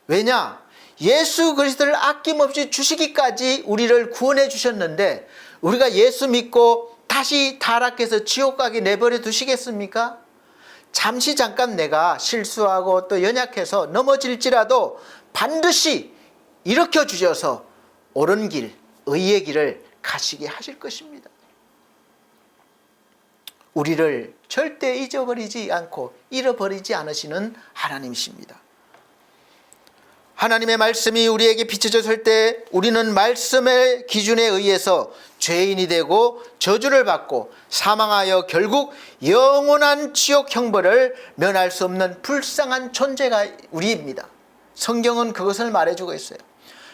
왜냐? 예수 그리스도를 아낌없이 주시기까지 우리를 구원해 주셨는데 우리가 예수 믿고 다시 타락해서 지옥 가게 내버려 두시겠습니까? 잠시 잠깐 내가 실수하고 또 연약해서 넘어질지라도 반드시 일으켜 주셔서 옳은 길, 의의 길을 가시게 하실 것입니다. 우리를 절대 잊어버리지 않고 잃어버리지 않으시는 하나님이십니다. 하나님의 말씀이 우리에게 비춰졌을 때 우리는 말씀의 기준에 의해서 죄인이 되고 저주를 받고 사망하여 결국 영원한 지옥 형벌을 면할 수 없는 불쌍한 존재가 우리입니다. 성경은 그것을 말해주고 있어요.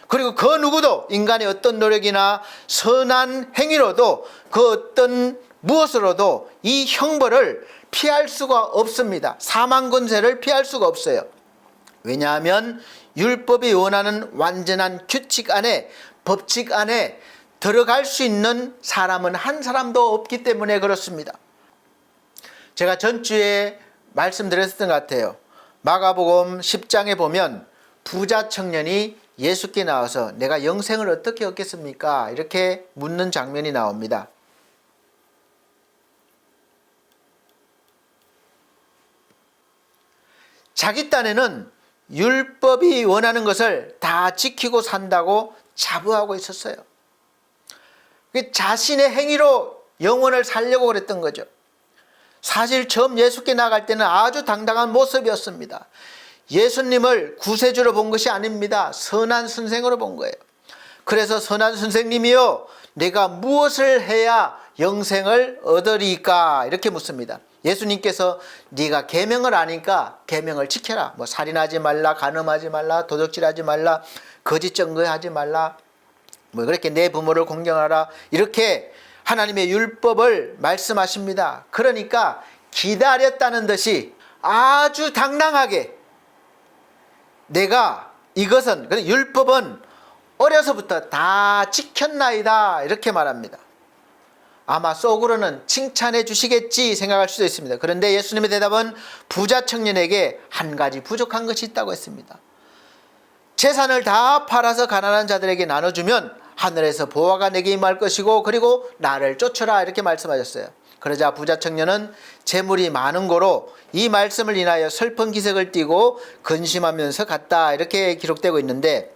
그리고 그 누구도 인간의 어떤 노력이나 선한 행위로도 그 어떤 무엇으로도 이 형벌을 피할 수가 없습니다. 사망 권세를 피할 수가 없어요. 왜냐하면 율법이 원하는 완전한 규칙 안에 법칙 안에 들어갈 수 있는 사람은 한 사람도 없기 때문에 그렇습니다. 제가 전주에 말씀드렸던 것 같아요. 마가복음 10장에 보면 부자 청년이 예수께 나와서 내가 영생을 어떻게 얻겠습니까? 이렇게 묻는 장면이 나옵니다. 자기 딴에는 율법이 원하는 것을 다 지키고 산다고 자부하고 있었어요. 자신의 행위로 영혼을 살려고 그랬던 거죠. 사실 처음 예수께 나갈 때는 아주 당당한 모습이었습니다. 예수님을 구세주로 본 것이 아닙니다. 선한 선생으로 본 거예요. 그래서 선한 선생님이요, 내가 무엇을 해야 영생을 얻으리까? 이렇게 묻습니다. 예수님께서 네가 계명을 아니까 계명을 지켜라. 뭐 살인하지 말라, 간음하지 말라, 도둑질하지 말라, 거짓 증거하지 말라, 뭐 그렇게 내 부모를 공경하라, 이렇게 하나님의 율법을 말씀하십니다. 그러니까 기다렸다는 듯이 아주 당당하게 내가 이것은 율법은 어려서부터 다 지켰나이다 이렇게 말합니다. 아마 속으로는 칭찬해 주시겠지 생각할 수도 있습니다. 그런데 예수님의 대답은 부자 청년에게 한 가지 부족한 것이 있다고 했습니다. 재산을 다 팔아서 가난한 자들에게 나눠주면 하늘에서 보화가 내게 임할 것이고 그리고 나를 쫓으라 이렇게 말씀하셨어요. 그러자 부자 청년은 재물이 많은 고로 이 말씀을 인하여 슬픈 기색을 띠고 근심하면서 갔다 이렇게 기록되고 있는데,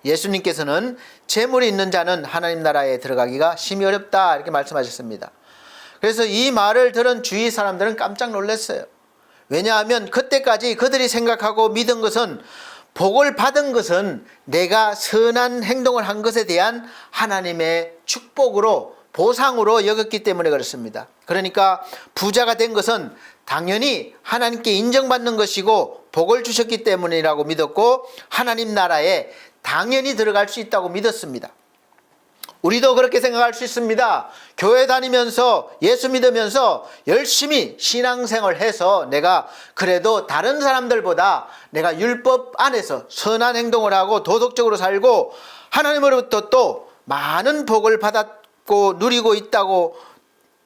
예수님께서는 재물이 있는 자는 하나님 나라에 들어가기가 심히 어렵다 이렇게 말씀하셨습니다. 그래서 이 말을 들은 주위 사람들은 깜짝 놀랐어요. 왜냐하면 그때까지 그들이 생각하고 믿은 것은 복을 받은 것은 내가 선한 행동을 한 것에 대한 하나님의 축복으로 보상으로 여겼기 때문에 그렇습니다. 그러니까 부자가 된 것은 당연히 하나님께 인정받는 것이고 복을 주셨기 때문이라고 믿었고 하나님 나라에 당연히 들어갈 수 있다고 믿었습니다. 우리도 그렇게 생각할 수 있습니다. 교회 다니면서 예수 믿으면서 열심히 신앙생활을 해서 내가 그래도 다른 사람들보다 내가 율법 안에서 선한 행동을 하고 도덕적으로 살고 하나님으로부터 또 많은 복을 받았고 누리고 있다고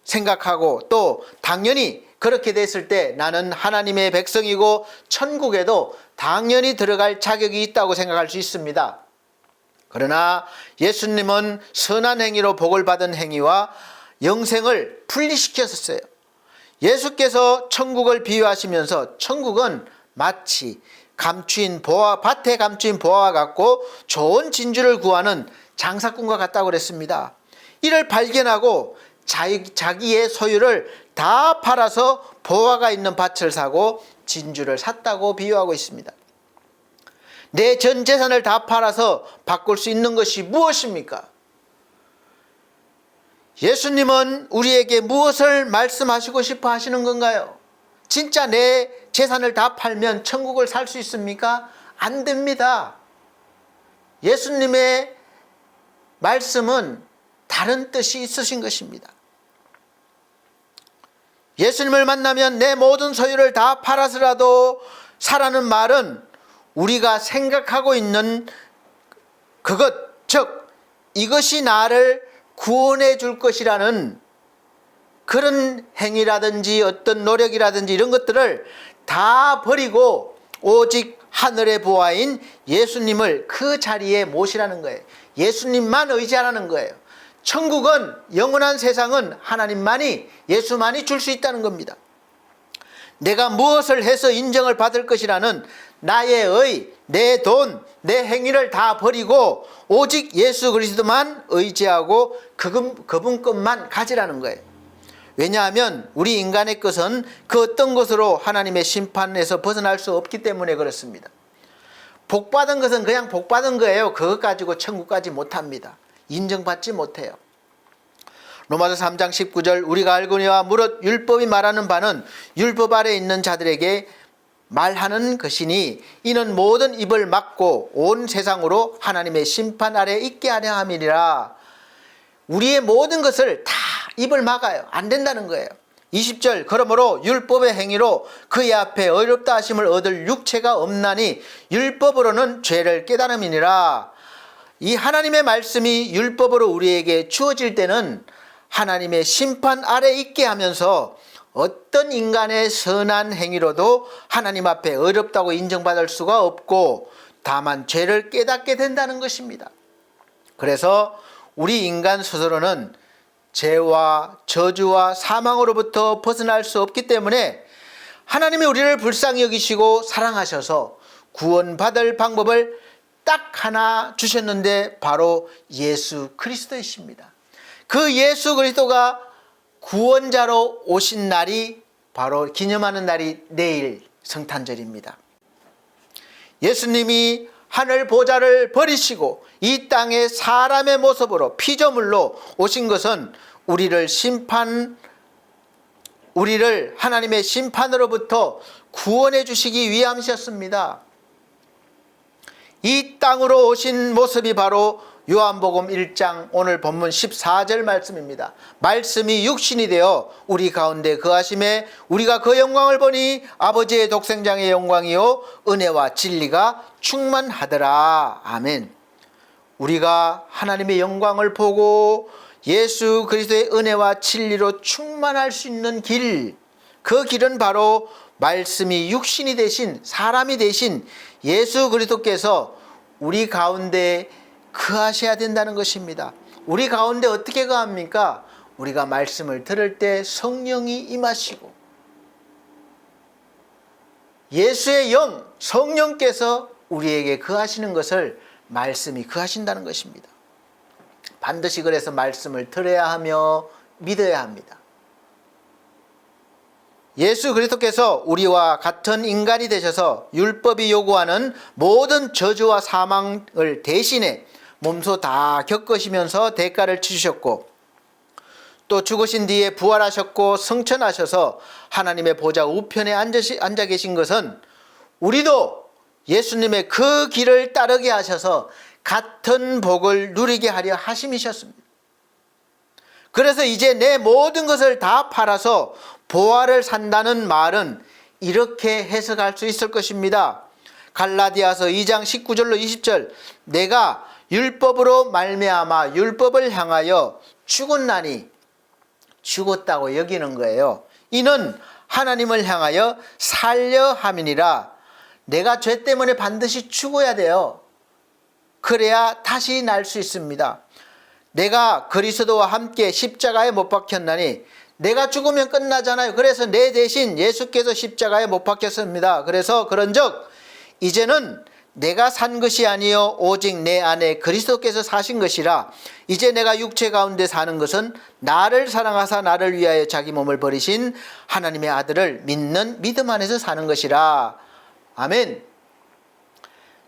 생각하고 또 당연히 그렇게 됐을 때 나는 하나님의 백성이고 천국에도 당연히 들어갈 자격이 있다고 생각할 수 있습니다. 그러나 예수님은 선한 행위로 복을 받은 행위와 영생을 분리시켰었어요. 예수께서 천국을 비유하시면서 천국은 마치 밭에 감추인 보화와 같고 좋은 진주를 구하는 장사꾼과 같다고 그랬습니다. 이를 발견하고 자기의 소유를 다 팔아서 보화가 있는 밭을 사고 진주를 샀다고 비유하고 있습니다. 내 전 재산을 다 팔아서 바꿀 수 있는 것이 무엇입니까? 예수님은 우리에게 무엇을 말씀하시고 싶어 하시는 건가요? 진짜 내 재산을 다 팔면 천국을 살 수 있습니까? 안 됩니다. 예수님의 말씀은 다른 뜻이 있으신 것입니다. 예수님을 만나면 내 모든 소유를 다 팔아서라도 사라는 말은 우리가 생각하고 있는 그것, 즉 이것이 나를 구원해 줄 것이라는 그런 행위라든지 어떤 노력이라든지 이런 것들을 다 버리고 오직 하늘의 보아인 예수님을 그 자리에 모시라는 거예요. 예수님만 의지하라는 거예요. 천국은, 영원한 세상은 하나님만이, 예수만이 줄 수 있다는 겁니다. 내가 무엇을 해서 인정을 받을 것이라는 나의 의, 내 돈, 내 행위를 다 버리고 오직 예수 그리스도만 의지하고 그분 것만 가지라는 거예요. 왜냐하면 우리 인간의 것은 그 어떤 것으로 하나님의 심판에서 벗어날 수 없기 때문에 그렇습니다. 복받은 것은 그냥 복받은 거예요. 그것 가지고 천국 가지 못합니다. 인정받지 못해요. 로마서 3장 19절 우리가 알거니와 무릇 율법이 말하는 바는 율법 아래 있는 자들에게 말하는 것이니 이는 모든 입을 막고 온 세상으로 하나님의 심판 아래 있게 하려 함이니라. 우리의 모든 것을 다 입을 막아요. 안 된다는 거예요. 20절 그러므로 율법의 행위로 그의 앞에 어렵다 하심을 얻을 육체가 없나니 율법으로는 죄를 깨달음이니라. 이 하나님의 말씀이 율법으로 우리에게 주어질 때는 하나님의 심판 아래 있게 하면서 어떤 인간의 선한 행위로도 하나님 앞에 어렵다고 인정받을 수가 없고 다만 죄를 깨닫게 된다는 것입니다. 그래서 우리 인간 스스로는 죄와 저주와 사망으로부터 벗어날 수 없기 때문에 하나님이 우리를 불쌍히 여기시고 사랑하셔서 구원받을 방법을 딱 하나 주셨는데 바로 예수 그리스도이십니다. 그 예수 그리스도가 구원자로 오신 날이 바로 기념하는 날이 내일 성탄절입니다. 예수님이 하늘 보좌를 버리시고 이 땅에 사람의 모습으로 피조물로 오신 것은 우리를 하나님의 심판으로부터 구원해 주시기 위함이셨습니다. 이 땅으로 오신 모습이 바로 요한복음 1장 오늘 본문 14절 말씀입니다. 말씀이 육신이 되어 우리 가운데 거하심에 우리가 그 영광을 보니 아버지의 독생자의 영광이요 은혜와 진리가 충만하더라. 아멘. 우리가 하나님의 영광을 보고 예수 그리스도의 은혜와 진리로 충만할 수 있는 길, 그 길은 바로 말씀이 육신이 되신, 사람이 되신 예수 그리스도께서 우리 가운데 거하셔야 된다는 것입니다. 우리 가운데 어떻게 거합니까? 우리가 말씀을 들을 때 성령이 임하시고 예수의 영, 성령께서 우리에게 거하시는 것을 말씀이 거하신다는 것입니다. 반드시 그래서 말씀을 들어야 하며 믿어야 합니다. 예수 그리스도께서 우리와 같은 인간이 되셔서 율법이 요구하는 모든 저주와 사망을 대신에 몸소 다 겪으시면서 대가를 치셨고 또 죽으신 뒤에 부활하셨고 승천하셔서 하나님의 보좌 우편에 앉아 계신 것은 우리도 예수님의 그 길을 따르게 하셔서 같은 복을 누리게 하려 하심이셨습니다. 그래서 이제 내 모든 것을 다 팔아서 보화를 산다는 말은 이렇게 해석할 수 있을 것입니다. 갈라디아서 2장 19절로 20절 내가 율법으로 말미암아 율법을 향하여 죽었나니 죽었다고 여기는 거예요. 이는 하나님을 향하여 살려 함이니라. 내가 죄 때문에 반드시 죽어야 돼요. 그래야 다시 날 수 있습니다. 내가 그리스도와 함께 십자가에 못 박혔나니 내가 죽으면 끝나잖아요. 그래서 내 대신 예수께서 십자가에 못 박혔습니다. 그래서 그런즉 이제는 내가 산 것이 아니요 오직 내 안에 그리스도께서 사신 것이라. 이제 내가 육체 가운데 사는 것은 나를 사랑하사 나를 위하여 자기 몸을 버리신 하나님의 아들을 믿는 믿음 안에서 사는 것이라. 아멘.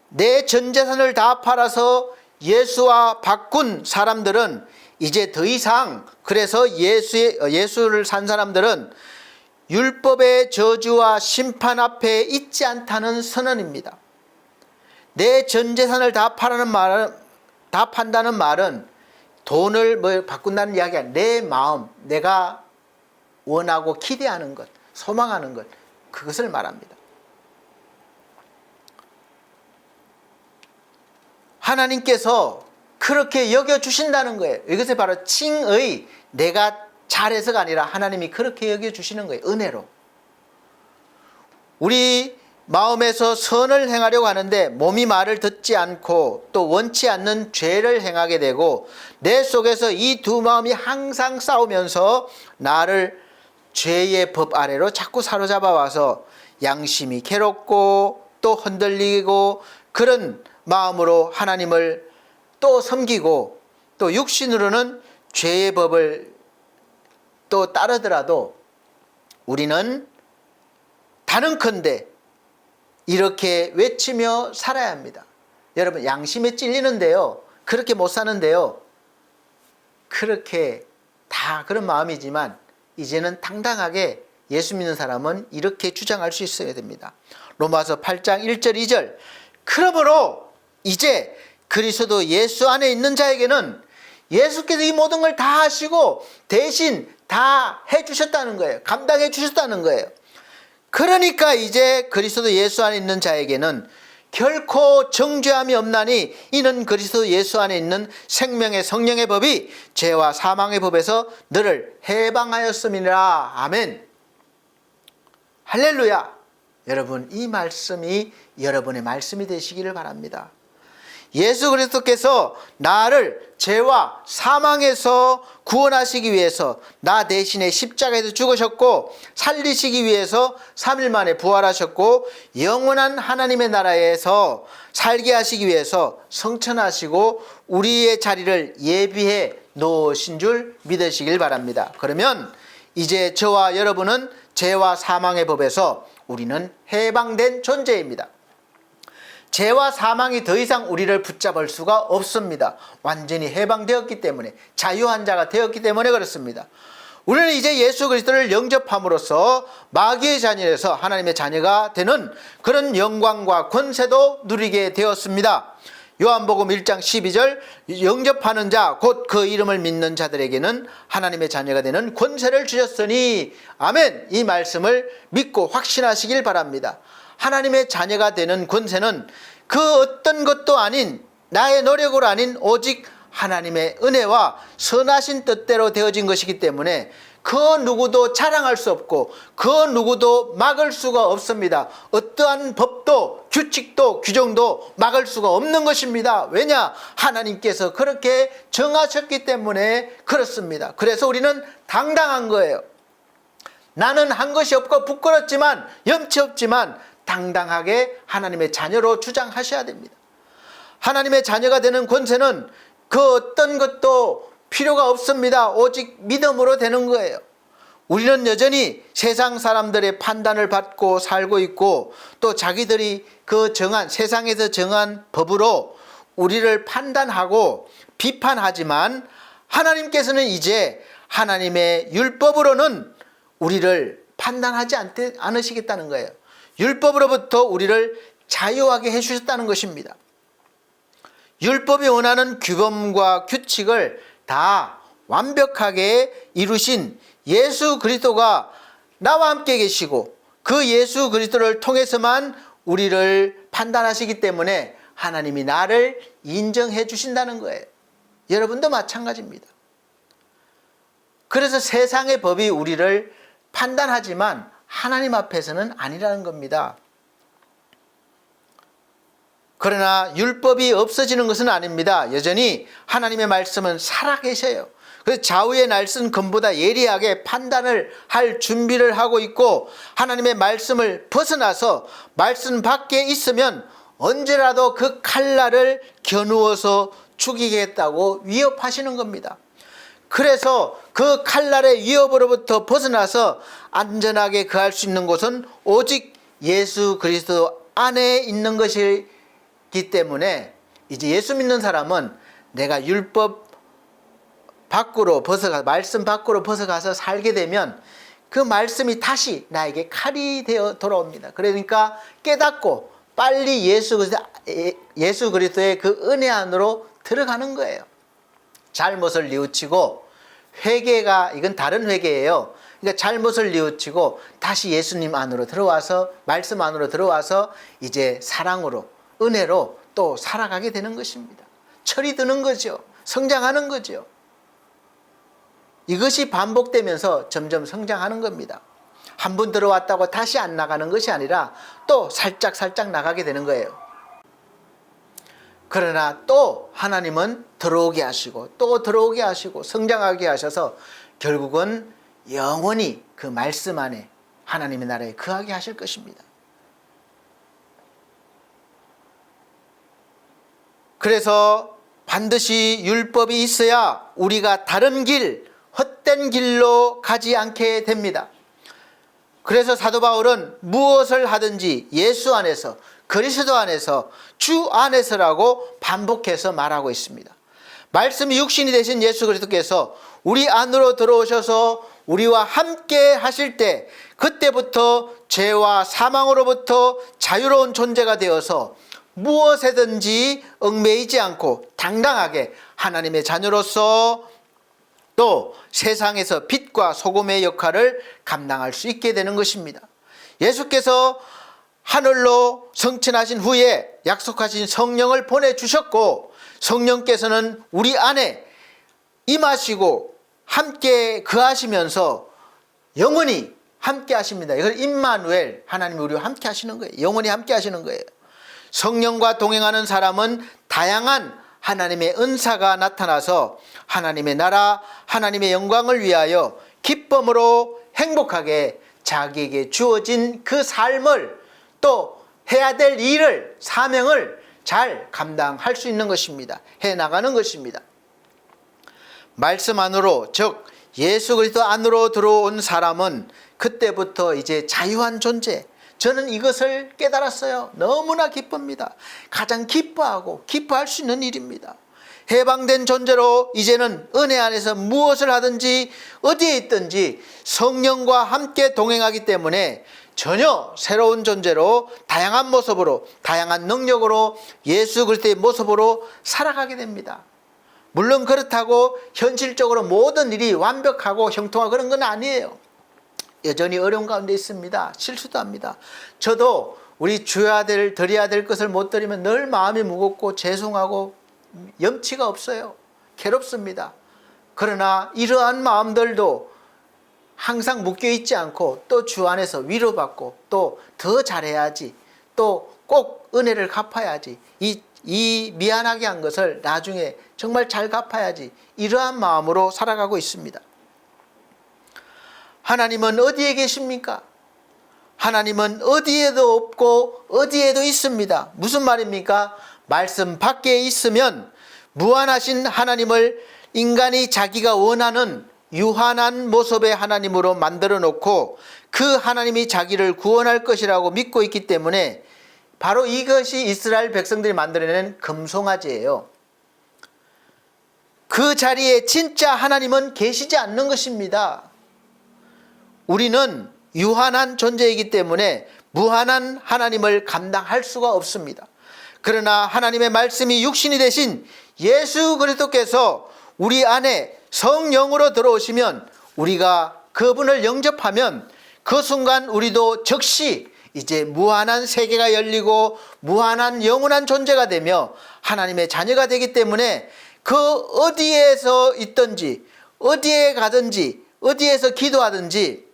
내 전 재산을 다 팔아서 예수와 바꾼 사람들은 이제 더 이상, 그래서 예수를 산 사람들은 율법의 저주와 심판 앞에 있지 않다는 선언입니다. 내 전 재산을 다 판다는 말은 돈을 바꾼다는 이야기가 아니라 내 마음, 내가 원하고 기대하는 것, 소망하는 것, 그것을 말합니다. 하나님께서 그렇게 여겨주신다는 거예요. 이것이 바로 칭의, 내가 잘해서가 아니라 하나님이 그렇게 여겨주시는 거예요. 은혜로. 우리 마음에서 선을 행하려고 하는데 몸이 말을 듣지 않고 또 원치 않는 죄를 행하게 되고 내 속에서 이 두 마음이 항상 싸우면서 나를 죄의 법 아래로 자꾸 사로잡아 와서 양심이 괴롭고 또 흔들리고 그런 마음으로 하나님을 또 섬기고 또 육신으로는 죄의 법을 또 따르더라도 우리는 단언컨대 이렇게 외치며 살아야 합니다. 여러분, 양심에 찔리는데요, 그렇게 못 사는데요, 그렇게 다 그런 마음이지만 이제는 당당하게 예수 믿는 사람은 이렇게 주장할 수 있어야 됩니다. 로마서 8장 1절 2절 그러므로 이제 그리스도 예수 안에 있는 자에게는 예수께서 이 모든 걸 다 하시고 대신 다 해주셨다는 거예요. 감당해 주셨다는 거예요. 그러니까 이제 그리스도 예수 안에 있는 자에게는 결코 정죄함이 없나니 이는 그리스도 예수 안에 있는 생명의 성령의 법이 죄와 사망의 법에서 너를 해방하였음이니라. 아멘. 할렐루야. 여러분, 이 말씀이 여러분의 말씀이 되시기를 바랍니다. 예수 그리스도께서 나를 죄와 사망에서 구원하시기 위해서 나 대신에 십자가에서 죽으셨고 살리시기 위해서 3일 만에 부활하셨고 영원한 하나님의 나라에서 살게 하시기 위해서 성천하시고 우리의 자리를 예비해 놓으신 줄 믿으시길 바랍니다. 그러면 이제 저와 여러분은 죄와 사망의 법에서 우리는 해방된 존재입니다. 죄와 사망이 더 이상 우리를 붙잡을 수가 없습니다. 완전히 해방되었기 때문에, 자유한 자가 되었기 때문에 그렇습니다. 우리는 이제 예수 그리스도를 영접함으로써 마귀의 자녀에서 하나님의 자녀가 되는 그런 영광과 권세도 누리게 되었습니다. 요한복음 1장 12절 영접하는 자 곧 그 이름을 믿는 자들에게는 하나님의 자녀가 되는 권세를 주셨으니 아멘. 이 말씀을 믿고 확신하시길 바랍니다. 하나님의 자녀가 되는 권세는 그 어떤 것도 아닌 나의 노력으로 아닌 오직 하나님의 은혜와 선하신 뜻대로 되어진 것이기 때문에 그 누구도 자랑할 수 없고 그 누구도 막을 수가 없습니다. 어떠한 법도 규칙도 규정도 막을 수가 없는 것입니다. 왜냐? 하나님께서 그렇게 정하셨기 때문에 그렇습니다. 그래서 우리는 당당한 거예요. 나는 한 것이 없고 부끄럽지만 염치 없지만 당당하게 하나님의 자녀로 주장하셔야 됩니다. 하나님의 자녀가 되는 권세는 그 어떤 것도 필요가 없습니다. 오직 믿음으로 되는 거예요. 우리는 여전히 세상 사람들의 판단을 받고 살고 있고 또 자기들이 그 세상에서 정한 법으로 우리를 판단하고 비판하지만 하나님께서는 이제 하나님의 율법으로는 우리를 판단하지 않으시겠다는 거예요. 율법으로부터 우리를 자유하게 해주셨다는 것입니다. 율법이 원하는 규범과 규칙을 다 완벽하게 이루신 예수 그리스도가 나와 함께 계시고 그 예수 그리스도를 통해서만 우리를 판단하시기 때문에 하나님이 나를 인정해 주신다는 거예요. 여러분도 마찬가지입니다. 그래서 세상의 법이 우리를 판단하지만 하나님 앞에서는 아니라는 겁니다. 그러나 율법이 없어지는 것은 아닙니다. 여전히 하나님의 말씀은 살아계셔요. 그래서 좌우의 날선 검보다 예리하게 판단을 할 준비를 하고 있고 하나님의 말씀을 벗어나서 말씀 밖에 있으면 언제라도 그 칼날을 겨누어서 죽이겠다고 위협하시는 겁니다. 그래서 그 칼날의 위협으로부터 벗어나서 안전하게 거할 수 있는 곳은 오직 예수 그리스도 안에 있는 것이기 때문에 이제 예수 믿는 사람은 내가 율법 밖으로 벗어가, 말씀 밖으로 벗어가서 살게 되면 그 말씀이 다시 나에게 칼이 되어 돌아옵니다. 그러니까 깨닫고 빨리 예수 그리스도의 그 은혜 안으로 들어가는 거예요. 잘못을 뉘우치고 회개가, 이건 다른 회개예요. 그러니까 잘못을 뉘우치고 다시 예수님 안으로 들어와서, 말씀 안으로 들어와서 이제 사랑으로, 은혜로 또 살아가게 되는 것입니다. 철이 드는 거죠. 성장하는 거죠. 이것이 반복되면서 점점 성장하는 겁니다. 한 번 들어왔다고 다시 안 나가는 것이 아니라 또 살짝 나가게 되는 거예요. 그러나 또 하나님은 들어오게 하시고 또 들어오게 하시고 성장하게 하셔서 결국은 영원히 그 말씀 안에 하나님의 나라에 거하게 하실 것입니다. 그래서 반드시 율법이 있어야 우리가 다른 길, 헛된 길로 가지 않게 됩니다. 그래서 사도 바울은 무엇을 하든지 예수 안에서, 그리스도 안에서, 주 안에서라고 반복해서 말하고 있습니다. 말씀이 육신이 되신 예수 그리스도께서 우리 안으로 들어오셔서 우리와 함께 하실 때, 그때부터 죄와 사망으로부터 자유로운 존재가 되어서 무엇에든지 얽매이지 않고 당당하게 하나님의 자녀로서 또 세상에서 빛과 소금의 역할을 감당할 수 있게 되는 것입니다. 예수께서 하늘로 승천하신 후에 약속하신 성령을 보내주셨고, 성령께서는 우리 안에 임하시고 함께 거하시면서 영원히 함께 하십니다. 이걸 임마누엘, 하나님이 우리와 함께 하시는 거예요. 영원히 함께 하시는 거예요. 성령과 동행하는 사람은 다양한 하나님의 은사가 나타나서 하나님의 나라, 하나님의 영광을 위하여 기쁨으로 행복하게 자기에게 주어진 그 삶을, 또 해야 될 일을, 사명을 잘 감당할 수 있는 것입니다. 해나가는 것입니다. 말씀 안으로, 즉 예수 그리스도 안으로 들어온 사람은 그때부터 이제 자유한 존재, 저는 이것을 깨달았어요. 너무나 기쁩니다. 가장 기뻐하고 기뻐할 수 있는 일입니다. 해방된 존재로 이제는 은혜 안에서 무엇을 하든지 어디에 있든지 성령과 함께 동행하기 때문에 전혀 새로운 존재로 다양한 모습으로, 다양한 능력으로 예수 그리스도의 모습으로 살아가게 됩니다. 물론 그렇다고 현실적으로 모든 일이 완벽하고 형통하고 그런 건 아니에요. 여전히 어려운 가운데 있습니다. 실수도 합니다. 저도 우리 줘야 될, 드려야 될 것을 못 드리면 늘 마음이 무겁고 죄송하고 염치가 없어요. 괴롭습니다. 그러나 이러한 마음들도 항상 묶여있지 않고 또 주 안에서 위로받고 또 더 잘해야지, 또 꼭 은혜를 갚아야지, 이 미안하게 한 것을 나중에 정말 잘 갚아야지, 이러한 마음으로 살아가고 있습니다. 하나님은 어디에 계십니까? 하나님은 어디에도 없고 어디에도 있습니다. 무슨 말입니까? 말씀 밖에 있으면 무한하신 하나님을 인간이 자기가 원하는 유한한 모습의 하나님으로 만들어 놓고 그 하나님이 자기를 구원할 것이라고 믿고 있기 때문에 바로 이것이 이스라엘 백성들이 만들어낸 금송아지예요. 그 자리에 진짜 하나님은 계시지 않는 것입니다. 우리는 유한한 존재이기 때문에 무한한 하나님을 감당할 수가 없습니다. 그러나 하나님의 말씀이 육신이 되신 예수 그리스도께서 우리 안에 성령으로 들어오시면, 우리가 그분을 영접하면 그 순간 우리도 즉시 이제 무한한 세계가 열리고 무한한 영원한 존재가 되며 하나님의 자녀가 되기 때문에 그 어디에서 있든지 어디에 가든지 어디에서 기도하든지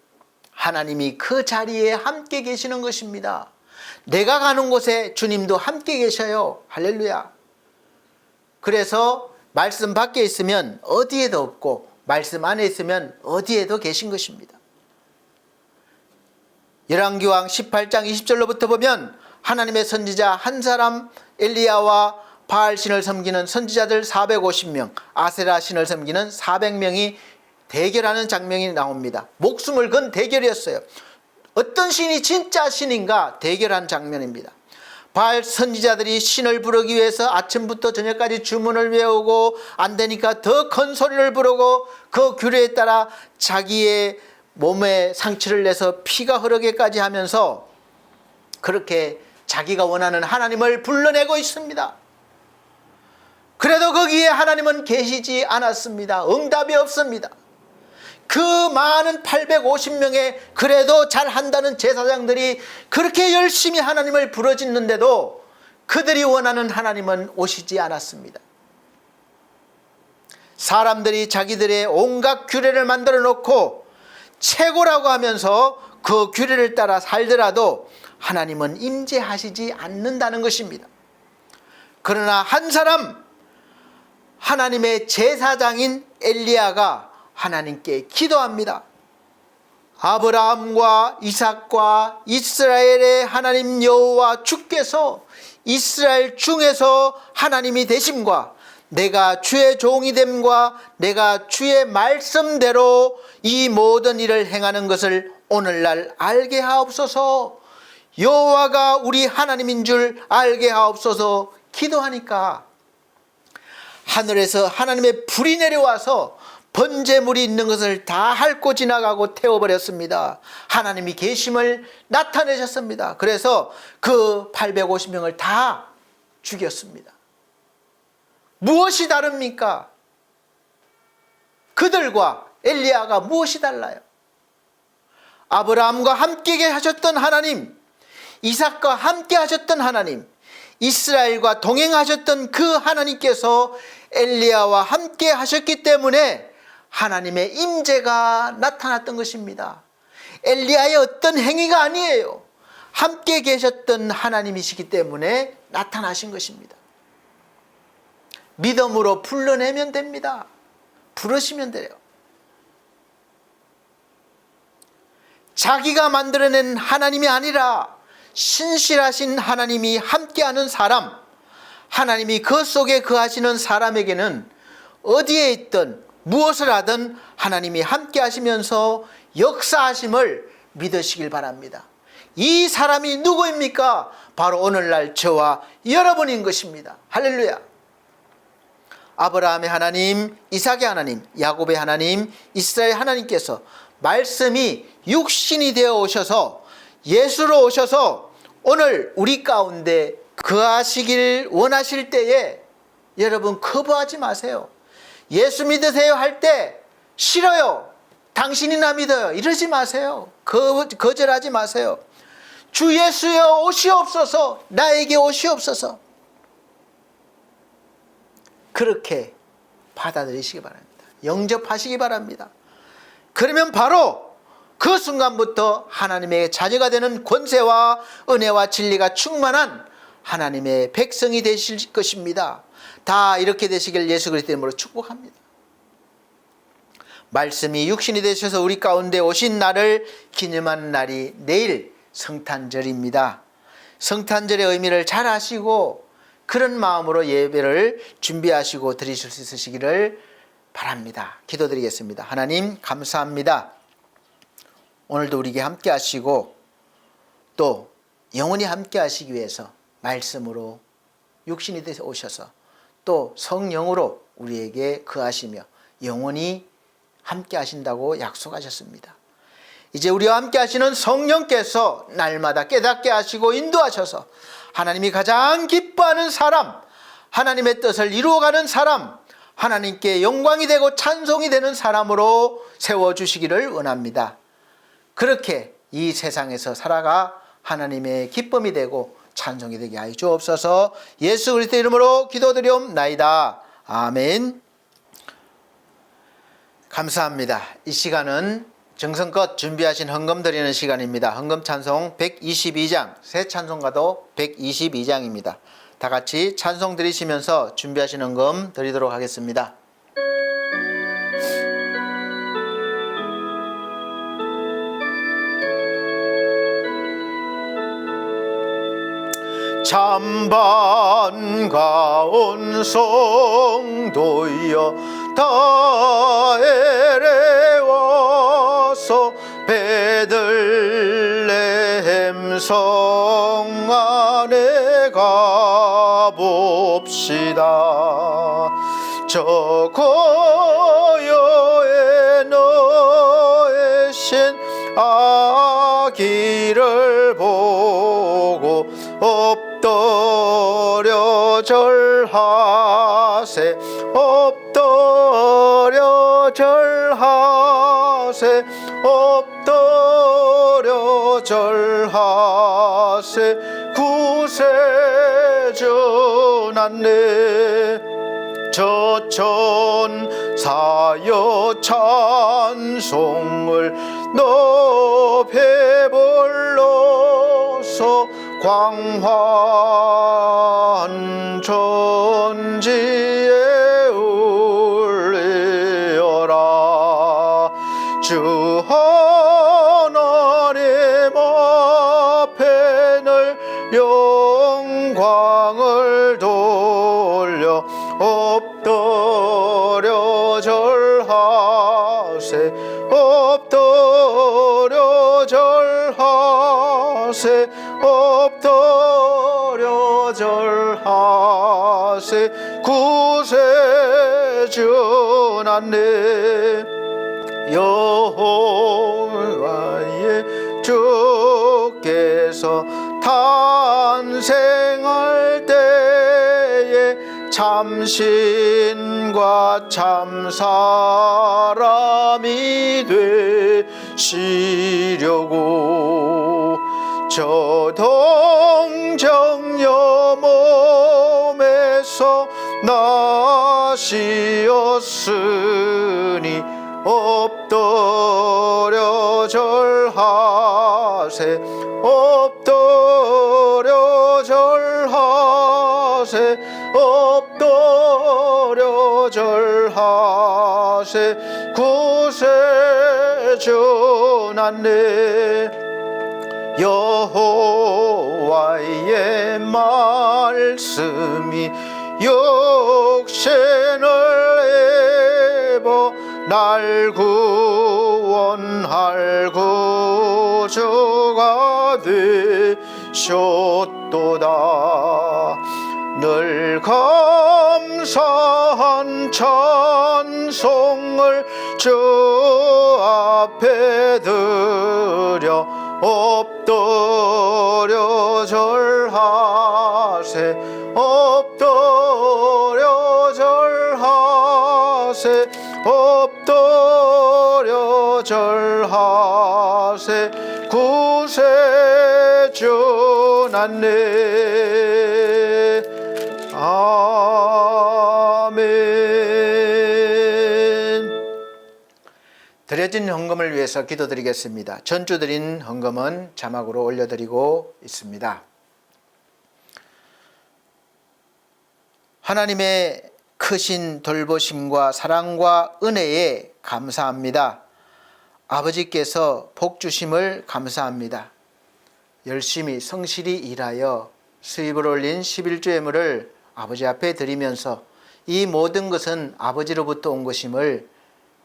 하나님이 그 자리에 함께 계시는 것입니다. 내가 가는 곳에 주님도 함께 계셔요. 할렐루야. 그래서 말씀 밖에 있으면 어디에도 없고 말씀 안에 있으면 어디에도 계신 것입니다. 열왕기왕 18장 20절로부터 보면 하나님의 선지자 한 사람 엘리야와 바알 신을 섬기는 선지자들 450명, 아세라 신을 섬기는 400명이 대결하는 장면이 나옵니다. 목숨을 건 대결이었어요. 어떤 신이 진짜 신인가 대결한 장면입니다. 바알 선지자들이 신을 부르기 위해서 아침부터 저녁까지 주문을 외우고 안 되니까 더 큰 소리를 부르고 그 규례에 따라 자기의 몸에 상처를 내서 피가 흐르게까지 하면서 그렇게 자기가 원하는 하나님을 불러내고 있습니다. 그래도 거기에 하나님은 계시지 않았습니다. 응답이 없습니다. 그 많은 850명의 그래도 잘한다는 제사장들이 그렇게 열심히 하나님을 부르짖는데도 그들이 원하는 하나님은 오시지 않았습니다. 사람들이 자기들의 온갖 규례를 만들어 놓고 최고라고 하면서 그 규례를 따라 살더라도 하나님은 임재하시지 않는다는 것입니다. 그러나 한 사람, 하나님의 제사장인 엘리야가 하나님께 기도합니다. 아브라함과 이삭과 이스라엘의 하나님 여호와 주께서 이스라엘 중에서 하나님이 되심과 내가 주의 종이 됨과 내가 주의 말씀대로 이 모든 일을 행하는 것을 오늘날 알게 하옵소서. 여호와가 우리 하나님인 줄 알게 하옵소서 기도하니까 하늘에서 하나님의 불이 내려와서 번제물이 있는 것을 다 핥고 지나가고 태워버렸습니다. 하나님이 계심을 나타내셨습니다. 그래서 그 850명을 다 죽였습니다. 무엇이 다릅니까? 그들과 엘리야가 무엇이 달라요? 아브라함과 함께 하셨던 하나님, 이삭과 함께 하셨던 하나님, 이스라엘과 동행하셨던 그 하나님께서 엘리야와 함께 하셨기 때문에 하나님의 임재가 나타났던 것입니다. 엘리야의 어떤 행위가 아니에요. 함께 계셨던 하나님이시기 때문에 나타나신 것입니다. 믿음으로 불러내면 됩니다. 부르시면 돼요. 자기가 만들어낸 하나님이 아니라 신실하신 하나님이 함께하는 사람, 하나님이 그 속에 거하시는 사람에게는 어디에 있든 무엇을 하든 하나님이 함께 하시면서 역사하심을 믿으시길 바랍니다. 이 사람이 누구입니까? 바로 오늘날 저와 여러분인 것입니다. 할렐루야. 아브라함의 하나님, 이삭의 하나님, 야곱의 하나님, 이스라엘 하나님께서 말씀이 육신이 되어 오셔서 예수로 오셔서 오늘 우리 가운데 거하시길 원하실 때에 여러분 거부하지 마세요. 예수 믿으세요 할 때 싫어요. 당신이나 믿어요. 이러지 마세요. 거절하지 마세요. 주 예수여 오시옵소서. 나에게 오시옵소서. 그렇게 받아들이시기 바랍니다. 영접하시기 바랍니다. 그러면 바로 그 순간부터 하나님의 자녀가 되는 권세와 은혜와 진리가 충만한 하나님의 백성이 되실 것입니다. 다 이렇게 되시길 예수 그리스도 이름으로 축복합니다. 말씀이 육신이 되셔서 우리 가운데 오신 날을 기념하는 날이 내일 성탄절입니다. 성탄절의 의미를 잘 아시고 그런 마음으로 예배를 준비하시고 드리실 수 있으시기를 바랍니다. 기도드리겠습니다. 하나님 감사합니다. 오늘도 우리에게 함께 하시고 또 영원히 함께 하시기 위해서 말씀으로 육신이 되어 오셔서 또 성령으로 우리에게 거하시며 영원히 함께 하신다고 약속하셨습니다. 이제 우리와 함께 하시는 성령께서 날마다 깨닫게 하시고 인도하셔서 하나님이 가장 기뻐하는 사람, 하나님의 뜻을 이루어가는 사람, 하나님께 영광이 되고 찬송이 되는 사람으로 세워주시기를 원합니다. 그렇게 이 세상에서 살아가 하나님의 기쁨이 되고 찬송이 되게 하여 주옵소서. 예수 그리스도 이름으로 기도드리옵나이다. 아멘. 감사합니다. 이 시간은 정성껏 준비하신 헌금 드리는 시간입니다. 헌금 찬송 122장, 새 찬송가도 122장입니다. 다 같이 찬송 드리시면서 준비하신 헌금 드리도록 하겠습니다. 참 반가운 성도여 다 에레와서 베들레헴 성 안에 가봅시다. 저 고요에 너의 신 아기를 보고 엎드려 절하세 엎드려 절하세 엎드려 절하세 구세주 났네 저천사여 찬송을 높여 불러서 광활한 천지에 울리어라. 주 하나님 앞에 늘 영광을 돌려 엎드려 절하세 엎드려 절하세 엎드려 절하세 구세주 났네 여호와의 주께서 탄생할 때에 참신과 참사람이 되시려고 저 동정녀 몸에서 나시었으니 엎드려 절하세 엎드려 절하세 엎드려 절하세 구세주 났네 여호와의 말씀이 육신을 입어 날 구원할 구주가 되셨도다. 늘 감사한 찬송을 주 앞에 드려 엎드려 절하세 엎드려 절하세 엎드려 절하세 구세주 났네 아멘. 드려진 헌금을 위해서 기도드리겠습니다. 전주 드린 헌금은 자막으로 올려드리고 있습니다. 하나님의 크신 돌보심과 사랑과 은혜에 감사합니다. 아버지께서 복 주심을 감사합니다. 열심히 성실히 일하여 수입을 올린 11조 예물을 아버지 앞에 드리면서 이 모든 것은 아버지로부터 온 것임을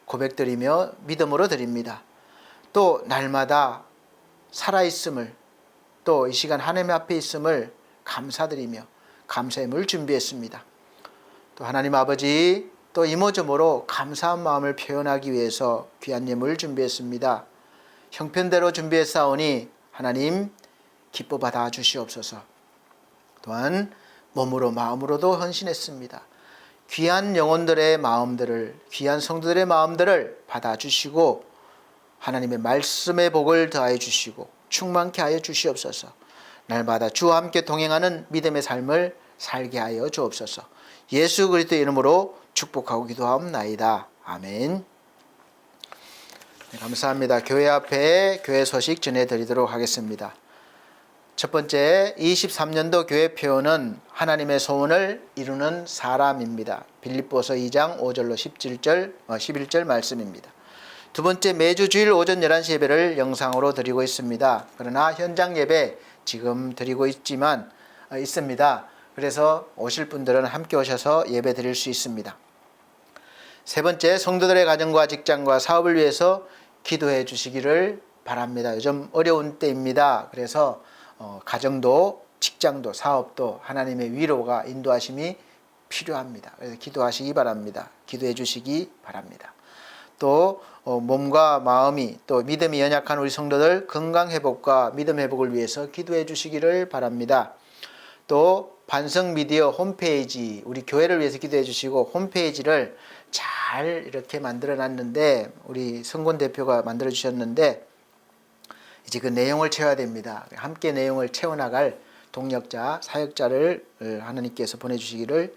고백드리며 믿음으로 드립니다. 또 날마다 살아있음을 또 이 시간 하나님 앞에 있음을 감사드리며 감사의 물 준비했습니다. 또 하나님 아버지 또 이모저모로 감사한 마음을 표현하기 위해서 귀한 예물 준비했습니다. 형편대로 준비했사오니 하나님 기뻐 받아 주시옵소서. 또한 몸으로 마음으로도 헌신했습니다. 귀한 영혼들의 마음들을 귀한 성도들의 마음들을 받아주시고 하나님의 말씀의 복을 더하여 주시고 충만케 하여 주시옵소서. 날마다 주와 함께 동행하는 믿음의 삶을 살게 하여 주옵소서. 예수 그리스도의 이름으로 축복하고 기도하옵나이다. 아멘. 네, 감사합니다. 교회 앞에 교회 소식 전해드리도록 하겠습니다. 첫 번째 23년도 교회 표어는 하나님의 소원을 이루는 사람입니다. 빌립보서 2장 5절로 11절 말씀입니다. 두 번째 매주 주일 오전 11시 예배를 영상으로 드리고 있습니다. 그러나 현장 예배 지금 드리고 있지만 있습니다. 그래서 오실 분들은 함께 오셔서 예배 드릴 수 있습니다. 세 번째, 성도들의 가정과 직장과 사업을 위해서 기도해 주시기를 바랍니다. 요즘 어려운 때입니다. 그래서 가정도 직장도 사업도 하나님의 위로가 인도하심이 필요합니다. 그래서 기도하시기 바랍니다. 기도해 주시기 바랍니다. 또 몸과 마음이 또 믿음이 연약한 우리 성도들 건강 회복과 믿음 회복을 위해서 기도해 주시기를 바랍니다. 또 반성 미디어 홈페이지 우리 교회를 위해서 기도해 주시고 홈페이지를 잘 이렇게 만들어 놨는데 우리 성곤 대표가 만들어 주셨는데 이제 그 내용을 채워야 됩니다. 함께 내용을 채워나갈 동력자 사역자를 하나님께서 보내주시기를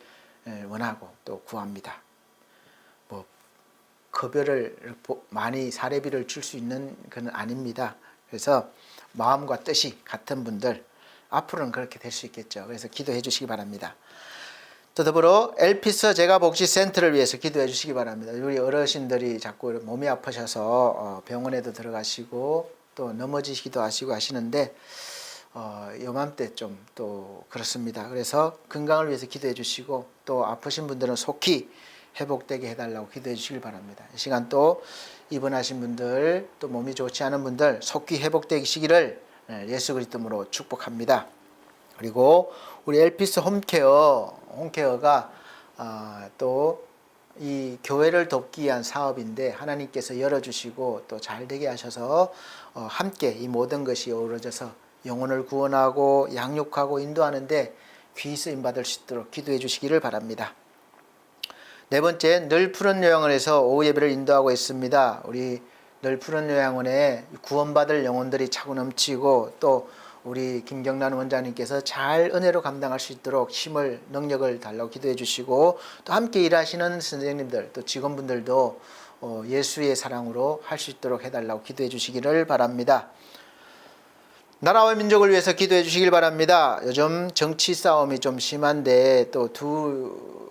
원하고 또 구합니다. 뭐 급여를 많이 사례비를 줄 수 있는 건 아닙니다. 그래서 마음과 뜻이 같은 분들 앞으로는 그렇게 될 수 있겠죠. 그래서 기도해 주시기 바랍니다. 또 더불어 엘피스 재가복지센터를 위해서 기도해 주시기 바랍니다. 우리 어르신들이 자꾸 몸이 아프셔서 병원에도 들어가시고 또 넘어지시기도 하시고 하시는데 요맘때 좀 또 그렇습니다. 그래서 건강을 위해서 기도해 주시고 또 아프신 분들은 속히 회복되게 해달라고 기도해 주시길 바랍니다. 이 시간 또 입원하신 분들 또 몸이 좋지 않은 분들 속히 회복되시기를 예수 그리스도로 축복합니다. 그리고 우리 엘피스 홈케어가 또 이 교회를 돕기 위한 사업인데 하나님께서 열어주시고 또 잘 되게 하셔서 함께 이 모든 것이 어우러져서 영혼을 구원하고 양육하고 인도하는데 귀 쓰임 받을 수 있도록 기도해 주시기를 바랍니다. 네 번째, 늘 푸른 요양원에서 오후 예배를 인도하고 있습니다. 우리 늘 푸른 요양원에 구원받을 영혼들이 차고 넘치고 또 우리 김경란 원장님께서 잘 은혜로 감당할 수 있도록 힘을 능력을 달라고 기도해 주시고 또 함께 일하시는 선생님들 또 직원분들도 예수의 사랑으로 할 수 있도록 해달라고 기도해 주시기를 바랍니다. 나라와 민족을 위해서 기도해 주시길 바랍니다. 요즘 정치 싸움이 좀 심한데 또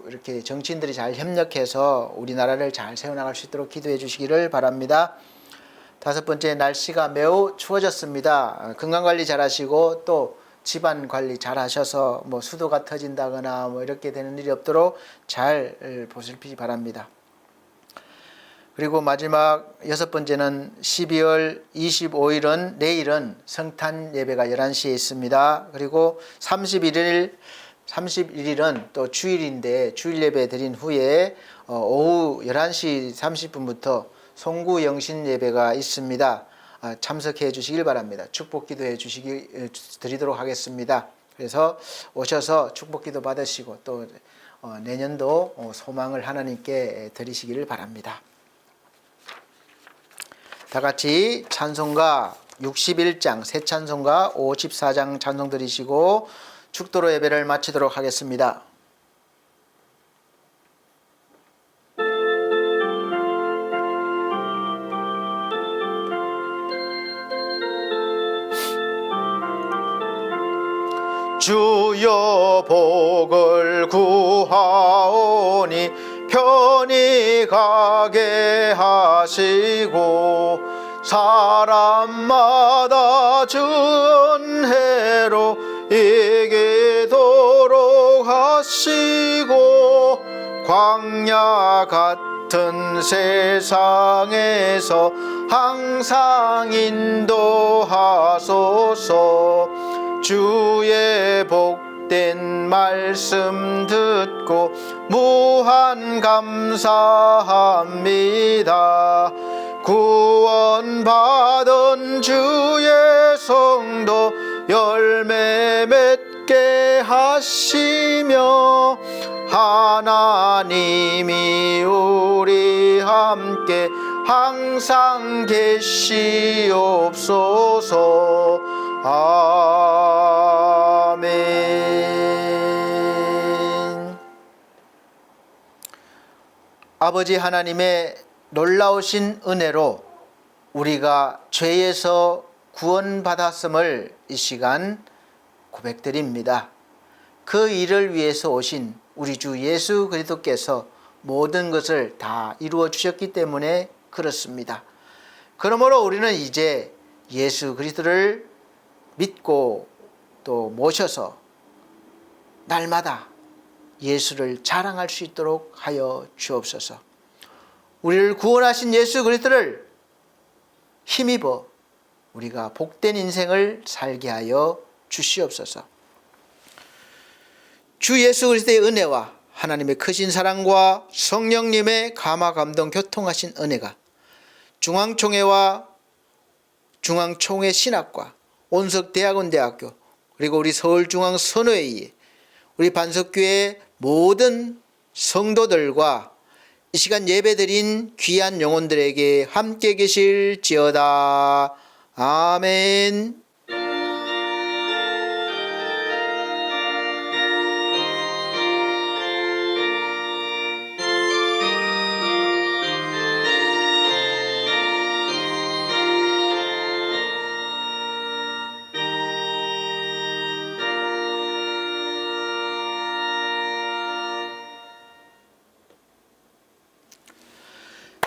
이렇게 정치인들이 잘 협력해서 우리나라를 잘 세워나갈 수 있도록 기도해 주시기를 바랍니다. 다섯 번째, 날씨가 매우 추워졌습니다. 건강관리 잘 하시고 또 집안 관리 잘 하셔서 뭐 수도가 터진다거나 뭐 이렇게 되는 일이 없도록 잘 보살피기 바랍니다. 그리고 마지막 여섯 번째는 12월 25일은 내일은 성탄 예배가 11시에 있습니다. 그리고 31일은 또 주일인데 주일 예배 드린 후에 오후 11시 30분부터 송구 영신 예배가 있습니다. 참석해 주시길 바랍니다. 축복 기도해 드리도록 하겠습니다. 그래서 오셔서 축복 기도 받으시고 또 내년도 소망을 하나님께 드리시기를 바랍니다. 다 같이 찬송가 61장 새 찬송가 54장 찬송 드리시고 축도로 예배를 마치도록 하겠습니다. 주여 복을 구하오니 편히 가게 하시고 사람마다 전해로 이기도록 하시고 광야 같은 세상에서 항상 인도하소서. 주의 복된 말씀 듣고 무한 감사합니다. 구원받은 주의 성도 열매 맺게 하시며 하나님이 우리 함께 항상 계시옵소서. 아멘. 아버지 하나님의 놀라우신 은혜로 우리가 죄에서 구원받았음을 이 시간 고백드립니다. 그 일을 위해서 오신 우리 주 예수 그리스도께서 모든 것을 다 이루어 주셨기 때문에 그렇습니다. 그러므로 우리는 이제 예수 그리스도를 믿고 또 모셔서 날마다 예수를 자랑할 수 있도록 하여 주옵소서. 우리를 구원하신 예수 그리스도를 힘입어 우리가 복된 인생을 살게 하여 주시옵소서. 주 예수 그리스도의 은혜와 하나님의 크신 사랑과 성령님의 감화 감동 교통하신 은혜가 중앙총회와 중앙총회 신학과 온석대학원대학교 그리고 우리 서울중앙선교회 우리 반석교회 모든 성도들과 이 시간 예배드린 귀한 영혼들에게 함께 계실지어다. 아멘.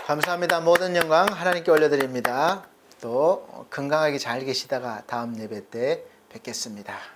감사합니다. 모든 영광 하나님께 올려드립니다. 또 건강하게 잘 계시다가 다음 예배 때 뵙겠습니다.